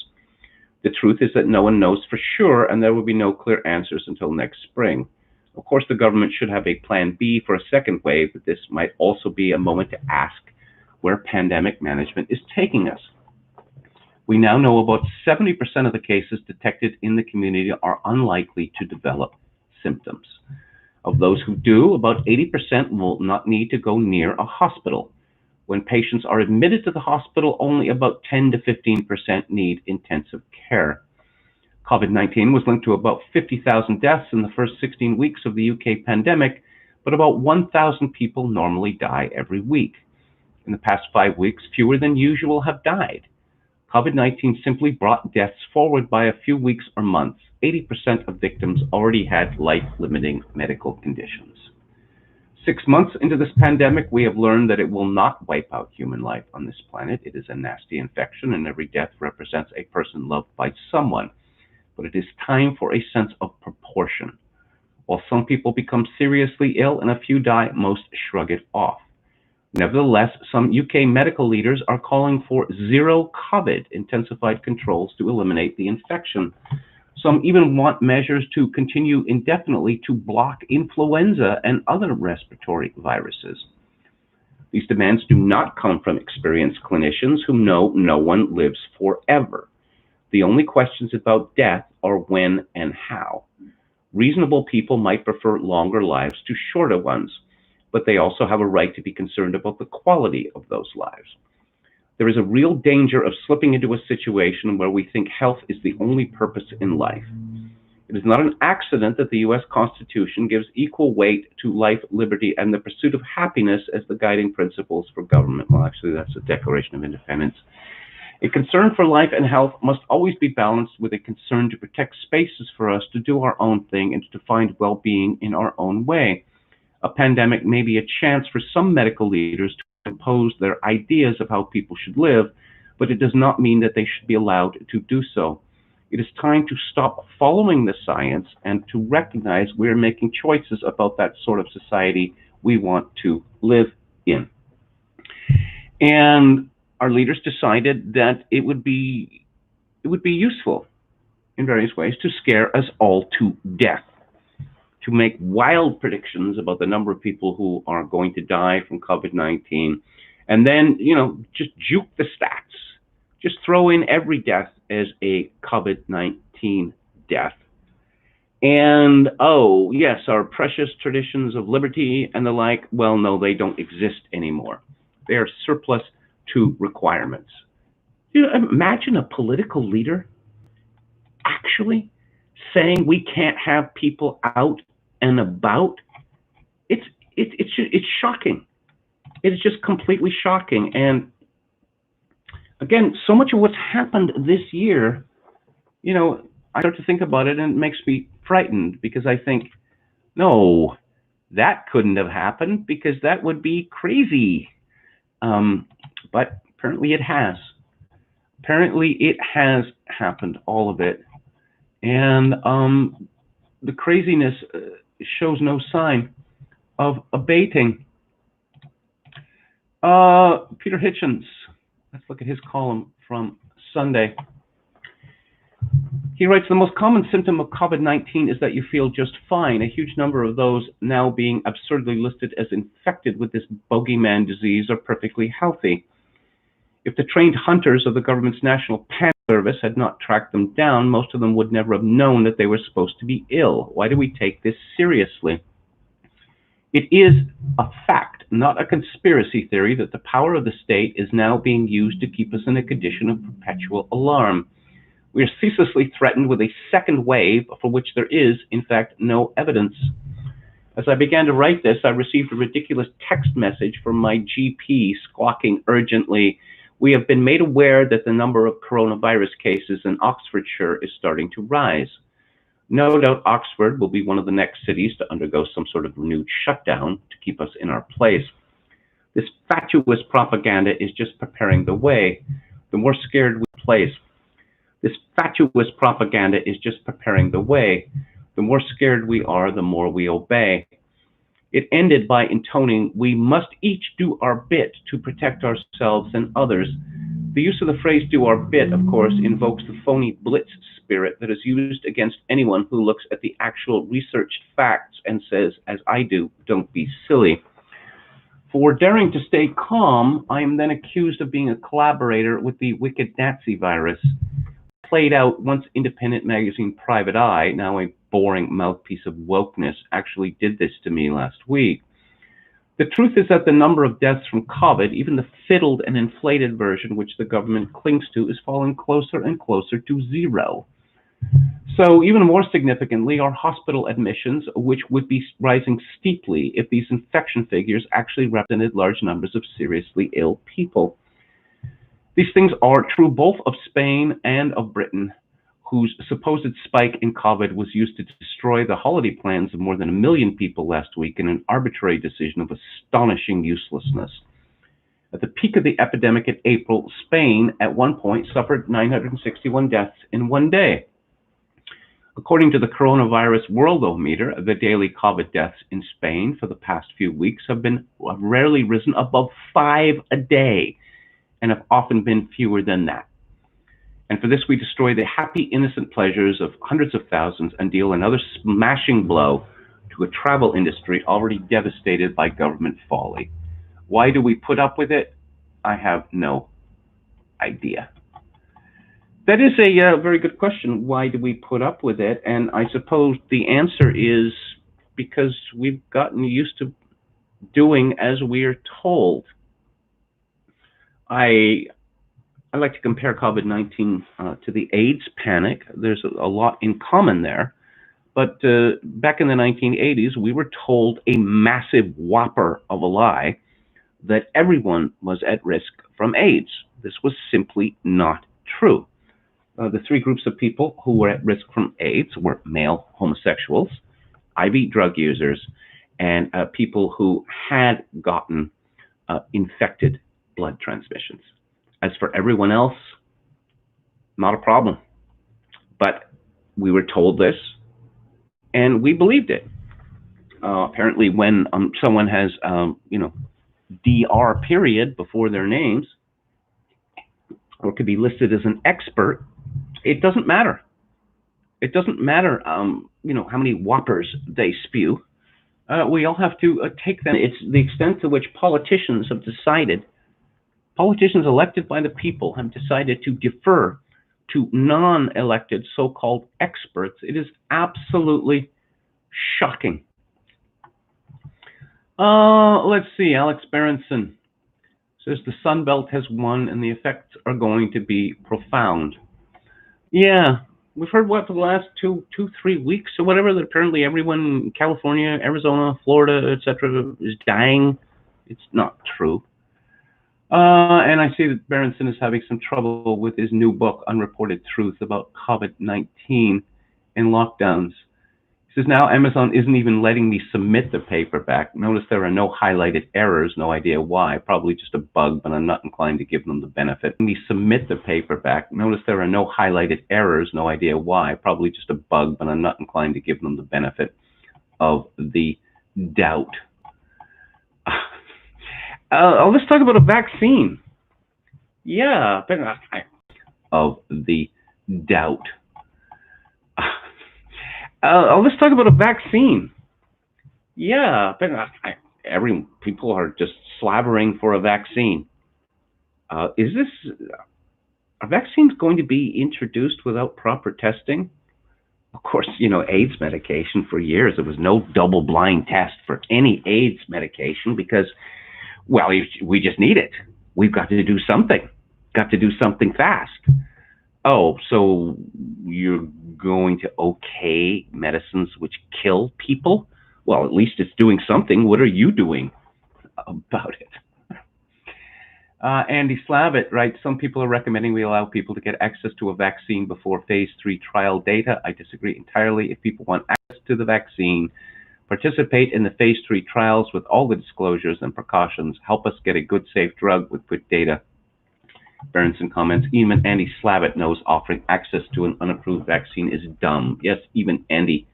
The truth is that no one knows for sure, and there will be no clear answers until next spring. Of course, the government should have a plan B for a second wave, but this might also be a moment to ask where pandemic management is taking us. We now know about 70% of the cases detected in the community are unlikely to develop symptoms. Of those who do, about 80% will not need to go near a hospital. When patients are admitted to the hospital, only about 10 to 15% need intensive care. COVID-19 was linked to about 50,000 deaths in the first 16 weeks of the UK pandemic, but about 1,000 people normally die every week. In the past 5 weeks, fewer than usual have died. COVID-19 simply brought deaths forward by a few weeks or months. 80% of victims already had life-limiting medical conditions. 6 months into this pandemic, we have learned that it will not wipe out human life on this planet. It is a nasty infection, and every death represents a person loved by someone. But it is time for a sense of proportion. While some people become seriously ill and a few die, most shrug it off. Nevertheless, some UK medical leaders are calling for zero COVID intensified controls to eliminate the infection. Some even want measures to continue indefinitely to block influenza and other respiratory viruses. These demands do not come from experienced clinicians who know no one lives forever. The only questions about death are when and how. Reasonable people might prefer longer lives to shorter ones, but they also have a right to be concerned about the quality of those lives. There is a real danger of slipping into a situation where we think health is the only purpose in life. It is not an accident that the U.S. Constitution gives equal weight to life, liberty, and the pursuit of happiness as the guiding principles for government. Well, actually, that's the Declaration of Independence. A concern for life and health must always be balanced with a concern to protect spaces for us to do our own thing and to find well-being in our own way. A pandemic may be a chance for some medical leaders to impose their ideas of how people should live, but it does not mean that they should be allowed to do so. It is time to stop following the science and to recognize we're making choices about that sort of society we want to live in. And our leaders decided that it would be useful in various ways to scare us all to death, to make wild predictions about the number of people who are going to die from COVID-19, and then, just juke the stats. Just throw in every death as a COVID-19 death. And, oh, yes, our precious traditions of liberty and the like, well, no, they don't exist anymore. They are surplus to requirements. Imagine a political leader actually saying we can't have people out and about. It's shocking. It's just completely shocking. And again, so much of what's happened this year, I start to think about it and it makes me frightened, because I think, no, that couldn't have happened because that would be crazy. But apparently it has. Apparently it has happened, all of it. And the craziness shows no sign of abating. Peter Hitchens, let's look at his column from Sunday. He writes, the most common symptom of COVID-19 is that you feel just fine. A huge number of those now being absurdly listed as infected with this bogeyman disease are perfectly healthy. If the trained hunters of the government's National Panic Service had not tracked them down, most of them would never have known that they were supposed to be ill. Why do we take this seriously? It is a fact, not a conspiracy theory, that the power of the state is now being used to keep us in a condition of perpetual alarm. We are ceaselessly threatened with a second wave for which there is, in fact, no evidence. As I began to write this, I received a ridiculous text message from my GP squawking urgently, "We have been made aware that the number of coronavirus cases in Oxfordshire is starting to rise." No doubt Oxford will be one of the next cities to undergo some sort of renewed shutdown to keep us in our place. This fatuous propaganda is just preparing the way. The more scared we place. This fatuous propaganda is just preparing the way. The more scared we are, the more we obey. It ended by intoning, "We must each do our bit to protect ourselves and others." The use of the phrase "do our bit," of course, invokes the phony blitz spirit that is used against anyone who looks at the actual researched facts and says, as I do, "Don't be silly." For daring to stay calm, I am then accused of being a collaborator with the wicked Nazi virus. Played out once independent magazine Private Eye, now a boring mouthpiece of wokeness, actually did this to me last week. The truth is that the number of deaths from COVID, even the fiddled and inflated version which the government clings to, is falling closer and closer to zero. So even more significantly, our hospital admissions, which would be rising steeply if these infection figures actually represented large numbers of seriously ill people. These things are true both of Spain and of Britain, whose supposed spike in COVID was used to destroy the holiday plans of more than 1 million people last week in an arbitrary decision of astonishing uselessness. At the peak of the epidemic in April, Spain at one point suffered 961 deaths in one day. According to the coronavirus worldometer, the daily COVID deaths in Spain for the past few weeks have rarely risen above 5 a day, and have often been fewer than that. And for this, we destroy the happy, innocent pleasures of hundreds of thousands and deal another smashing blow to a travel industry already devastated by government folly. Why do we put up with it? I have no idea. That is a very good question. Why do we put up with it? And I suppose the answer is because we've gotten used to doing as we are told. I like to compare COVID-19 to the AIDS panic. There's a lot in common there. But back in the 1980s, we were told a massive whopper of a lie that everyone was at risk from AIDS. This was simply not true. The three groups of people who were at risk from AIDS were male homosexuals, IV drug users, and people who had gotten infected blood transmissions. As for everyone else, not a problem. But we were told this, and we believed it. Apparently, when someone has, DR period before their names, or could be listed as an expert, it doesn't matter. It doesn't matter, how many whoppers they spew. We all have to take them. It's the extent to which politicians elected by the people have decided to defer to non-elected so-called experts. It is absolutely shocking. Let's see, Alex Berenson says the Sun Belt has won and the effects are going to be profound. Yeah, we've heard what for the last 2-3 weeks or whatever, that apparently everyone in California, Arizona, Florida, etc. is dying. It's not true. And I see that Berenson is having some trouble with his new book, Unreported Truth, about COVID-19 and lockdowns. Says now Amazon isn't even letting me submit the paperback. Notice there are no highlighted errors, no idea why. Probably just a bug, but I'm not inclined to give them the benefit. Me submit the paperback. Notice there are no highlighted errors, no idea why. Probably just a bug, but I'm not inclined to give them the benefit of the doubt. Let's talk about a vaccine. Yeah, but of the doubt. Let's talk about a vaccine. Yeah, but people are just slavering for a vaccine. Are vaccines going to be introduced without proper testing? Of course, AIDS medication for years, there was no double-blind test for any AIDS medication because, well, we just need it. We've got to do something. Got to do something fast. Oh, so you're going to okay medicines which kill people? Well, at least it's doing something. What are you doing about it? Andy Slavitt writes, some people are recommending we allow people to get access to a vaccine before phase 3 trial data. I disagree entirely. If people want access to the vaccine, participate in the phase 3 trials with all the disclosures and precautions. Help us get a good, safe drug with quick data. Berenson comments, even Andy Slavitt knows offering access to an unapproved vaccine is dumb. Yes, even Andy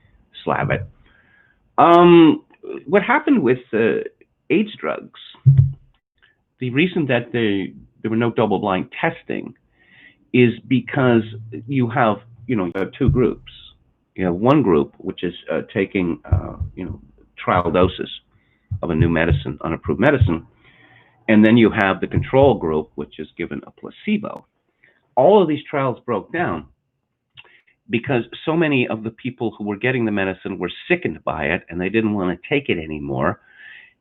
Slavitt. What happened with AIDS drugs, the reason that there were no double-blind testing is because you have two groups. You have one group which is taking trial doses of a new medicine, unapproved medicine, and then you have the control group which is given a placebo. All of these trials broke down because so many of the people who were getting the medicine were sickened by it and they didn't want to take it anymore.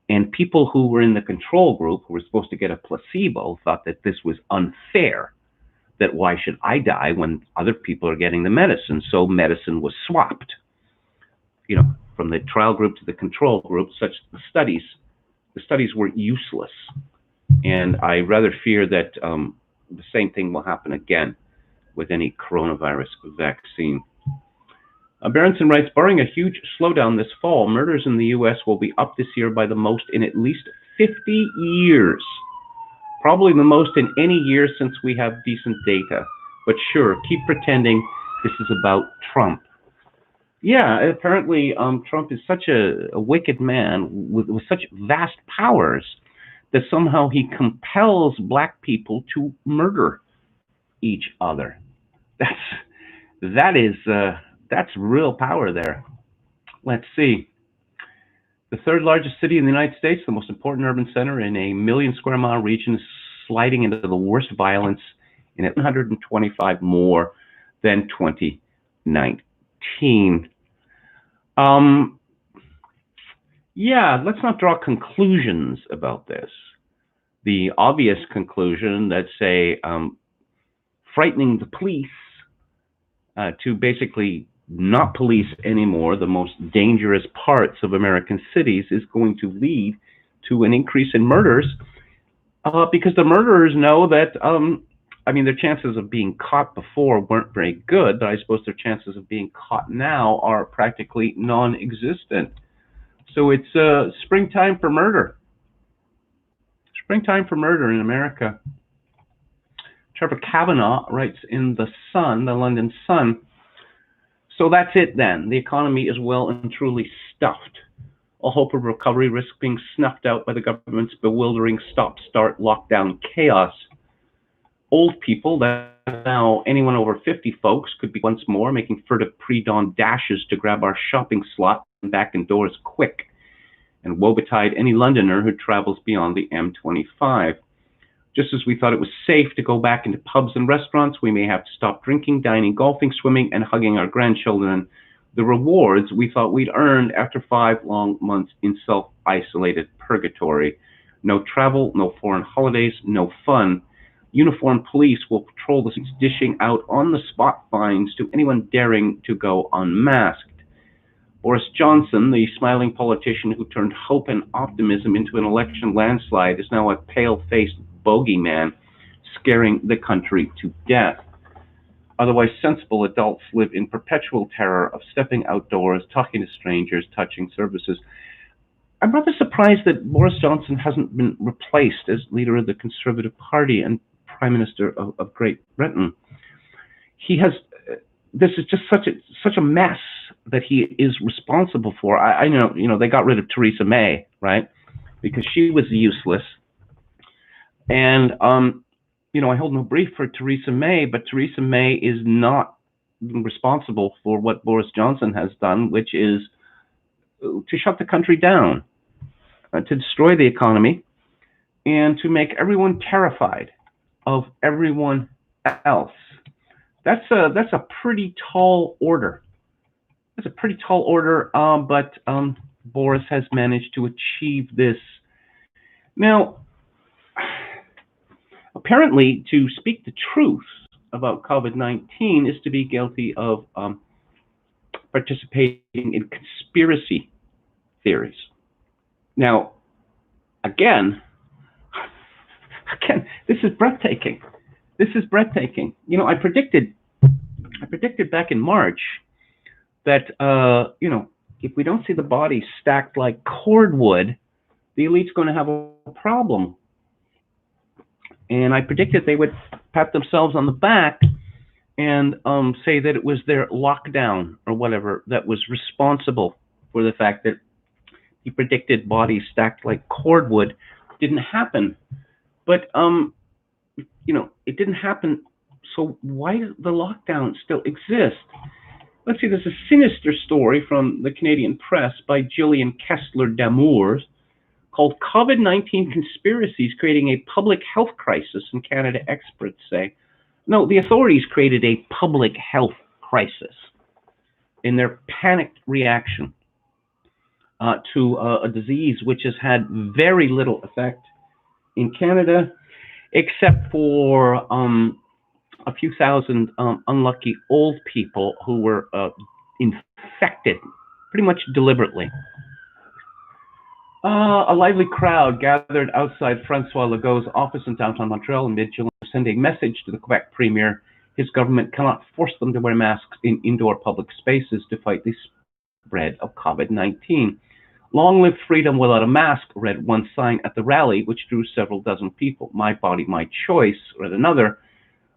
And people who were in the control group, who were supposed to get a placebo, thought that this was unfair, that why should I die when other people are getting the medicine? So medicine was swapped, from the trial group to the control group, such the studies were useless. And I rather fear that the same thing will happen again with any coronavirus vaccine. Berenson writes, barring a huge slowdown this fall, murders in the U.S. will be up this year by the most in at least 50 years. Probably the most in any year since we have decent data. But sure, keep pretending this is about Trump. Yeah, apparently Trump is such a wicked man with such vast powers that somehow he compels black people to murder each other. That's real power there. Let's see. The third largest city in the United States, the most important urban center in a 1 million square mile region, is sliding into the worst violence in 125 more than 2019. Yeah, let's not draw conclusions about this. The obvious conclusion that say frightening the police to basically not police anymore the most dangerous parts of American cities is going to lead to an increase in murders because the murderers know that, their chances of being caught before weren't very good, but I suppose their chances of being caught now are practically non-existent. So it's springtime for murder. Springtime for murder in America. Trevor Kavanaugh writes in the Sun, the London Sun, so that's it then. The economy is well and truly stuffed. All hope of recovery risks being snuffed out by the government's bewildering stop-start lockdown chaos. Old people, that now anyone over 50 folks, could be once more making furtive pre-dawn dashes to grab our shopping slot and back indoors quick. And woe betide any Londoner who travels beyond the M25. Just as we thought it was safe to go back into pubs and restaurants, we may have to stop drinking, dining, golfing, swimming, and hugging our grandchildren. The rewards we thought we'd earned after 5 long months in self-isolated purgatory. No travel, no foreign holidays, no fun. Uniformed police will patrol the streets, dishing out on-the-spot fines to anyone daring to go unmasked. Boris Johnson, the smiling politician who turned hope and optimism into an election landslide, is now a pale-faced bogeyman, scaring the country to death. Otherwise, sensible adults live in perpetual terror of stepping outdoors, talking to strangers, touching surfaces. I'm rather surprised that Boris Johnson hasn't been replaced as leader of the Conservative Party and Prime Minister of Great Britain. He has. This is just such a mess that he is responsible for. I know, they got rid of Theresa May, right? Because she was useless. And I hold no brief for Theresa May, but Theresa May is not responsible for what Boris Johnson has done, which is to shut the country down, to destroy the economy, and to make everyone terrified of everyone else. That's a pretty tall order. That's a pretty tall order, but Boris has managed to achieve this. Now, apparently, to speak the truth about COVID-19 is to be guilty of participating in conspiracy theories. Now, again, this is breathtaking. This is breathtaking. I predicted back in March that if we don't see the bodies stacked like cordwood, the elite's going to have a problem. And I predicted they would pat themselves on the back and say that it was their lockdown or whatever that was responsible for the fact that he predicted bodies stacked like cordwood. Didn't happen. But it didn't happen. So why does the lockdown still exist? Let's see, there's a sinister story from the Canadian press by Gillian Kessler Damours called COVID-19 Conspiracies Creating a Public Health Crisis in Canada, experts say. No, the authorities created a public health crisis in their panicked reaction to a disease which has had very little effect in Canada, except for a few thousand unlucky old people who were infected pretty much deliberately. A lively crowd gathered outside Francois Legault's office in downtown Montreal in mid-July to send a message to the Quebec Premier. His government cannot force them to wear masks in indoor public spaces to fight the spread of COVID-19. Long live freedom without a mask, read one sign at the rally, which drew several dozen people. My body, my choice, read another,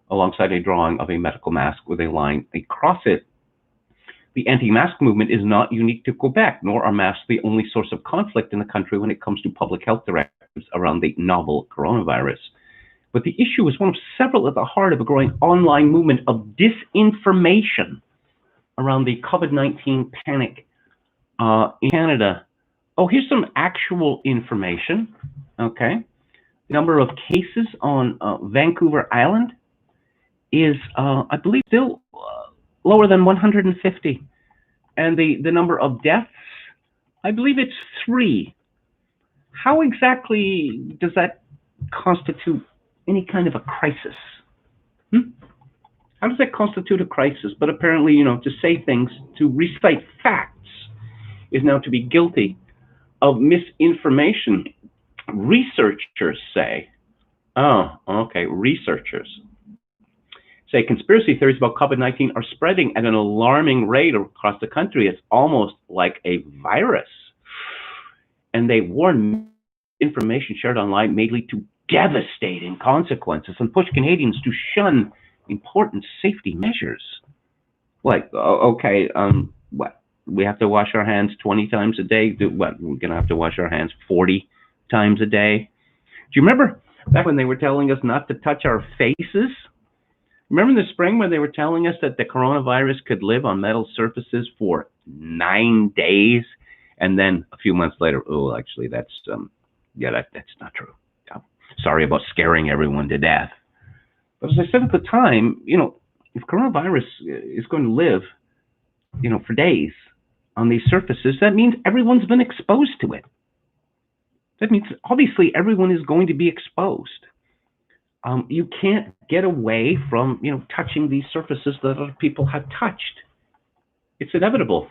alongside a drawing of a medical mask with a line across it. The anti-mask movement is not unique to Quebec, nor are masks the only source of conflict in the country when it comes to public health directives around the novel coronavirus. But the issue is one of several at the heart of a growing online movement of disinformation around the COVID-19 panic in Canada. Oh, here's some actual information, okay? The number of cases on Vancouver Island is, I believe, still lower than 150. And the number of deaths, I believe it's 3. How exactly does that constitute any kind of a crisis? How does that constitute a crisis? But apparently, to say things, to recite facts, is now to be guilty of misinformation. Researchers say, researchers say conspiracy theories about COVID-19 are spreading at an alarming rate across the country. It's almost like a virus. And they warn information shared online may lead to devastating consequences and push Canadians to shun important safety measures. Like, what? We have to wash our hands 20 times a day? What? We're going to have to wash our hands 40 times a day? Do you remember back when they were telling us not to touch our faces? Remember in the spring when they were telling us that the coronavirus could live on metal surfaces for 9 days? And then a few months later, actually, that's not true. Sorry about scaring everyone to death. But as I said at the time, if coronavirus is going to live, for days on these surfaces, that means everyone's been exposed to it. That means obviously everyone is going to be exposed. You can't get away from, touching these surfaces that other people have touched. It's inevitable.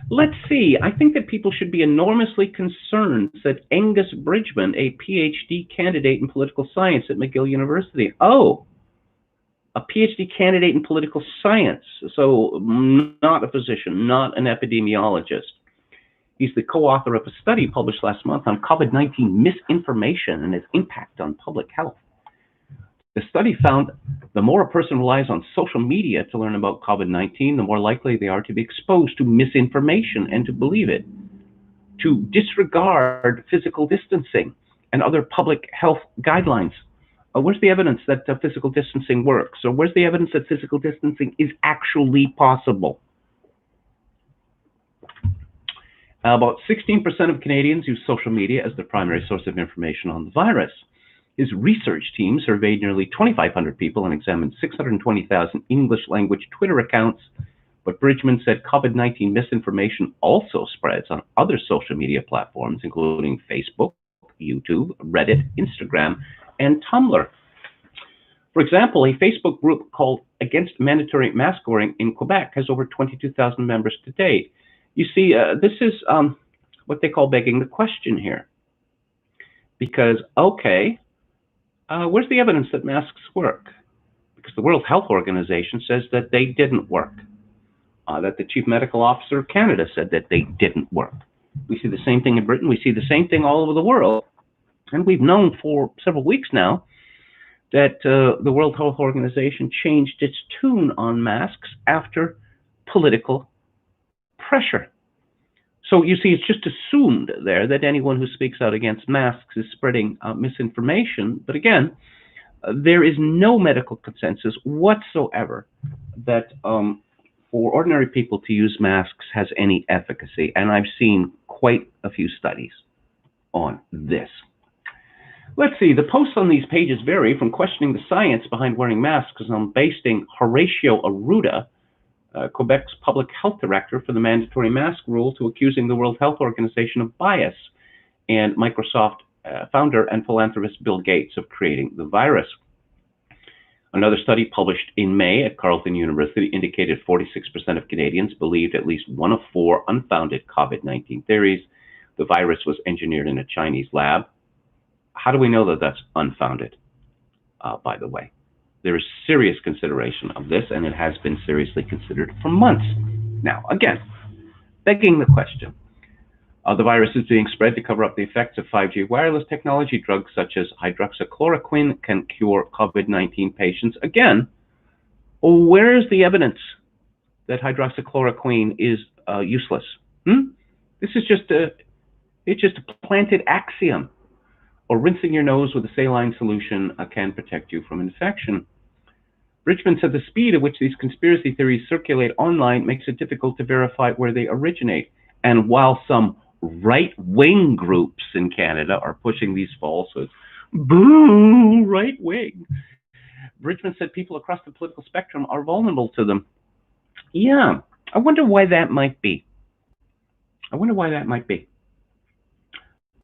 Let's see. I think that people should be enormously concerned, said Angus Bridgman, a PhD candidate in political science at McGill University. Oh, a PhD candidate in political science, so not a physician, not an epidemiologist. He's the co-author of a study published last month on COVID-19 misinformation and its impact on public health. The study found the more a person relies on social media to learn about COVID-19, the more likely they are to be exposed to misinformation and to believe it, to disregard physical distancing and other public health guidelines. Where's the evidence that physical distancing works? Or where's the evidence that physical distancing is actually possible? About 16% of Canadians use social media as their primary source of information on the virus. His research team surveyed nearly 2,500 people and examined 620,000 English language Twitter accounts, but Bridgman said COVID-19 misinformation also spreads on other social media platforms, including Facebook, YouTube, Reddit, Instagram, and Tumblr. For example, a Facebook group called Against Mandatory Mask Wearing in Quebec has over 22,000 members to date. You see, this is what they call begging the question here. Because, okay, where's the evidence that masks work? Because the World Health Organization says that they didn't work. That the Chief Medical Officer of Canada said that they didn't work. We see the same thing in Britain. We see the same thing all over the world. And we've known for several weeks now that the World Health Organization changed its tune on masks after political pressure. So you see, it's just assumed there that anyone who speaks out against masks is spreading misinformation. But again, there is no medical consensus whatsoever that for ordinary people to use masks has any efficacy. And I've seen quite a few studies on this. Let's see, the posts on these pages vary from questioning the science behind wearing masks on basting Horatio Arruda, Quebec's public health director for the mandatory mask rule, to accusing the World Health Organization of bias, and Microsoft founder and philanthropist Bill Gates of creating the virus. Another study published in May at Carleton University indicated 46% of Canadians believed at least one of 4 unfounded COVID-19 theories. The virus was engineered in a Chinese lab. How do we know that that's unfounded, by the way? There is serious consideration of this, and it has been seriously considered for months. Now, again, begging the question, the virus is being spread to cover up the effects of 5G wireless technology. Drugs such as hydroxychloroquine can cure COVID-19 patients. Again, where is the evidence that hydroxychloroquine is useless? This is just it's just a planted axiom. Or rinsing your nose with a saline solution can protect you from infection. Bridgman said the speed at which these conspiracy theories circulate online makes it difficult to verify where they originate. And while some right-wing groups in Canada are pushing these falsehoods, boo, right-wing, Bridgman said people across the political spectrum are vulnerable to them. Yeah, I wonder why that might be. I wonder why that might be.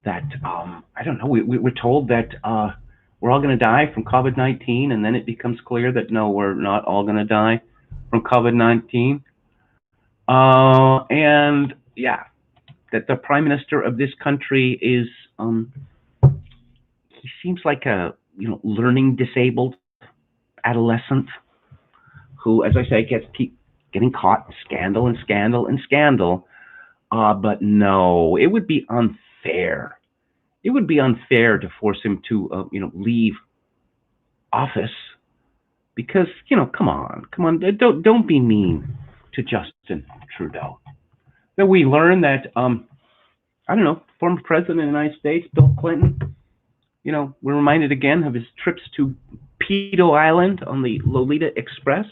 That, I don't know, we're told that we're all going to die from COVID-19, and then it becomes clear that no, we're not all going to die from COVID-19. And yeah, that the Prime Minister of this country is, he seems like a, learning disabled adolescent who, as I say, keep getting caught in scandal and scandal and scandal. But no, it would be unfair. It would be unfair to force him to, leave office because, come on, don't be mean to Justin Trudeau. Then we learn that, former president of the United States, Bill Clinton, we're reminded again of his trips to Pedo Island on the Lolita Express.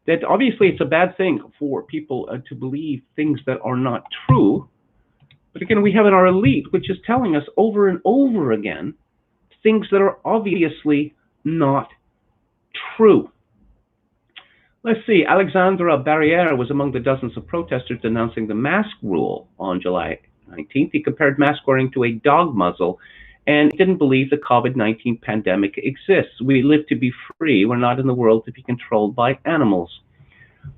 That obviously it's a bad thing for people to believe things that are not true. But again, we have our elite, which is telling us over and over again things that are obviously not true. Let's see, Alexandra Barriere was among the dozens of protesters denouncing the mask rule on July 19th. He compared mask wearing to a dog muzzle and didn't believe the COVID-19 pandemic exists. We live to be free. We're not in the world to be controlled by animals.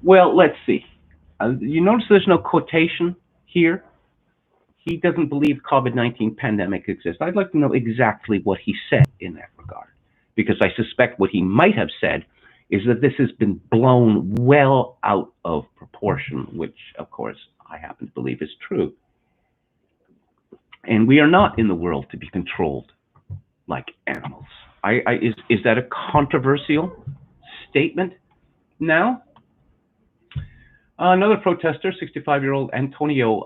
Well, let's see. You notice there's no quotation here? He doesn't believe COVID-19 pandemic exists. I'd like to know exactly what he said in that regard. because I suspect what he might have said is that this has been blown well out of proportion, which, of course, I happen to believe is true. And we are not in the world to be controlled like animals. Is that a controversial statement now? Another protester, 65-year-old Antonio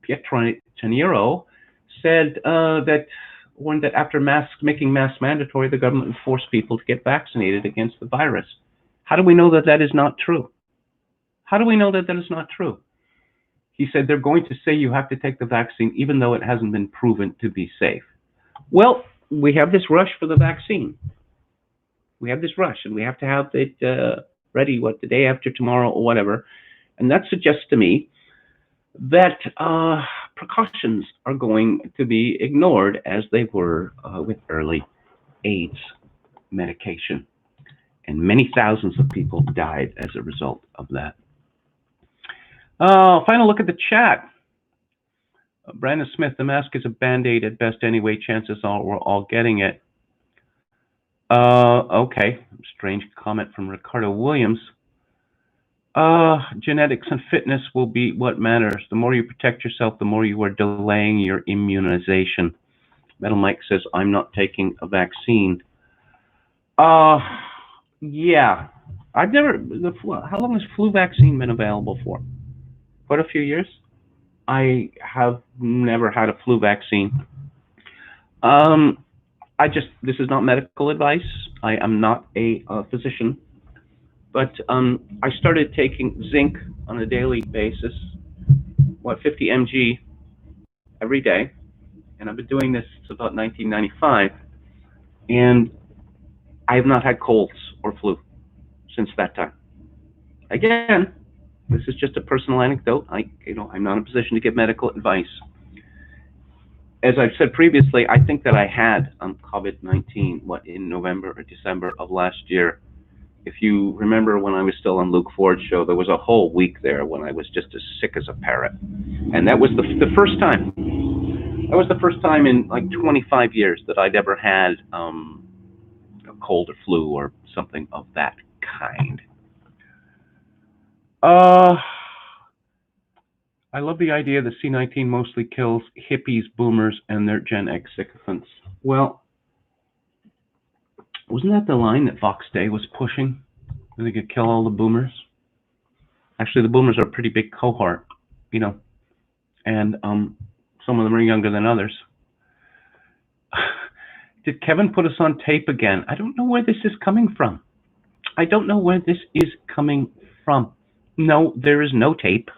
Pietranero, said warned that after making masks mandatory, the government would force people to get vaccinated against the virus. How do we know that that is not true? How do we know that that is not true? He said they're going to say you have to take the vaccine even though it hasn't been proven to be safe. Well, we have this rush for the vaccine. We have this rush, and we have to have it ready, the day after tomorrow or whatever. And that suggests to me that precautions are going to be ignored as they were with early AIDS medication. And many thousands of people died as a result of that. Final look at the chat. Brandon Smith, the mask is a band-aid at best anyway. Chances are we're all getting it. Okay, strange comment from Ricardo Williams. Genetics and fitness will be what matters. The more you protect yourself, the more you are delaying your immunization. Metal Mike says, I'm not taking a vaccine. Yeah, how long has flu vaccine been available for? Quite a few years. I have never had a flu vaccine. This is not medical advice. I am not a physician, but I started taking zinc on a daily basis, 50 mg every day, and I've been doing this since about 1995, and I have not had colds or flu since that time. Again, this is just a personal anecdote. I'm not in a position to give medical advice. As I've said previously, I think that I had COVID-19, in November or December of last year. If you remember when I was still on Luke Ford's show, there was a whole week there when I was just as sick as a parrot. And that was the first time. That was the first time in 25 years that I'd ever had a cold or flu or something of that kind. I love the idea that C-19 mostly kills hippies, boomers, and their Gen X sycophants. Well, wasn't that the line that Fox Day was pushing? That they could kill all the boomers? Actually, the boomers are a pretty big cohort, and some of them are younger than others. Did Kevin put us on tape again? I don't know where this is coming from. No, there is no tape.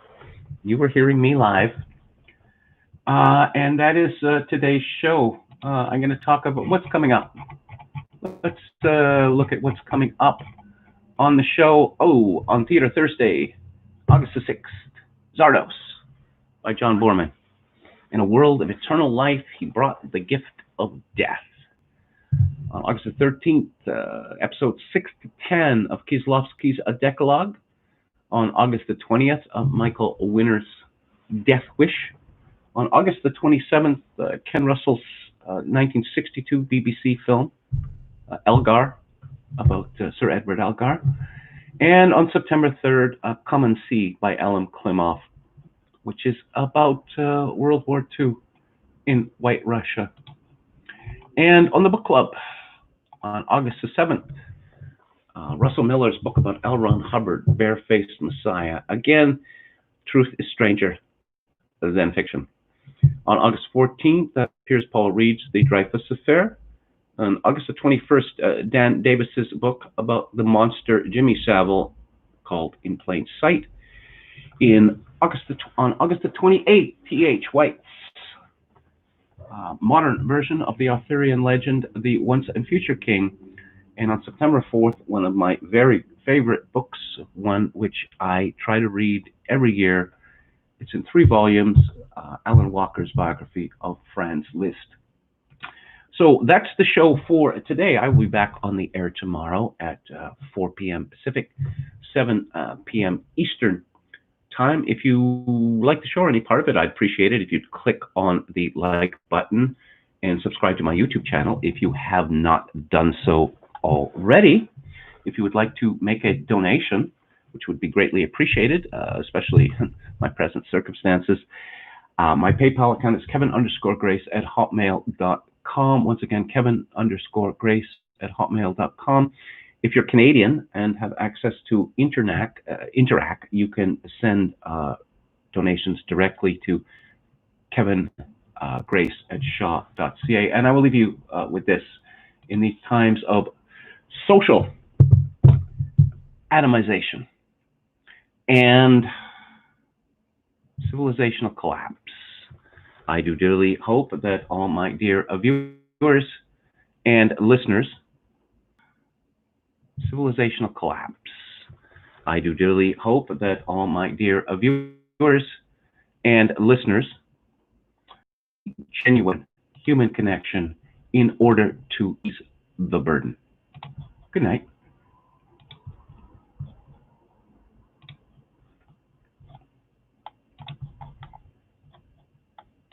You were hearing me live. And that is today's show. I'm going to talk about what's coming up. Let's look at what's coming up on the show. On Theater Thursday, August the 6th, Zardos by John Borman. In a world of eternal life, he brought the gift of death. On August the 13th, episodes 6 to 10 of Kieslowski's A Decalogue. On August the 20th, Michael Winner's Death Wish. On August the 27th, Ken Russell's 1962 BBC film, Elgar, about Sir Edward Elgar. And on September 3rd, Come and See by Alan Klimov, which is about World War II in White Russia. And on the book club, on August the 7th, Russell Miller's book about L. Ron Hubbard, Barefaced Messiah. Again, truth is stranger than fiction. On August 14th, Piers Paul Reed's The Dreyfus Affair. On August the 21st, Dan Davis's book about the monster Jimmy Savile called In Plain Sight. On August the 28th, T.H. White's modern version of the Arthurian legend, The Once and Future King. And on September 4th, one of my very favorite books, one which I try to read every year. It's in 3 volumes, Alan Walker's biography of Franz Liszt. So that's the show for today. I will be back on the air tomorrow at 4 p.m. Pacific, 7 p.m. Eastern time. If you like the show or any part of it, I'd appreciate it if you'd click on the like button and subscribe to my YouTube channel if you have not done so already. If you would like to make a donation, which would be greatly appreciated, especially in my present circumstances, my PayPal account is kevin_grace@hotmail.com. Once again, kevin_grace@hotmail.com. If you're Canadian and have access to Interac, you can send donations directly to kevin_grace@shaw.ca. And I will leave you with this. In these times of social atomization and civilizational collapse, I do dearly hope that all my dear viewers and listeners, civilizational collapse. I do dearly hope that all my dear viewers and listeners, genuine human connection in order to ease the burden. Good night.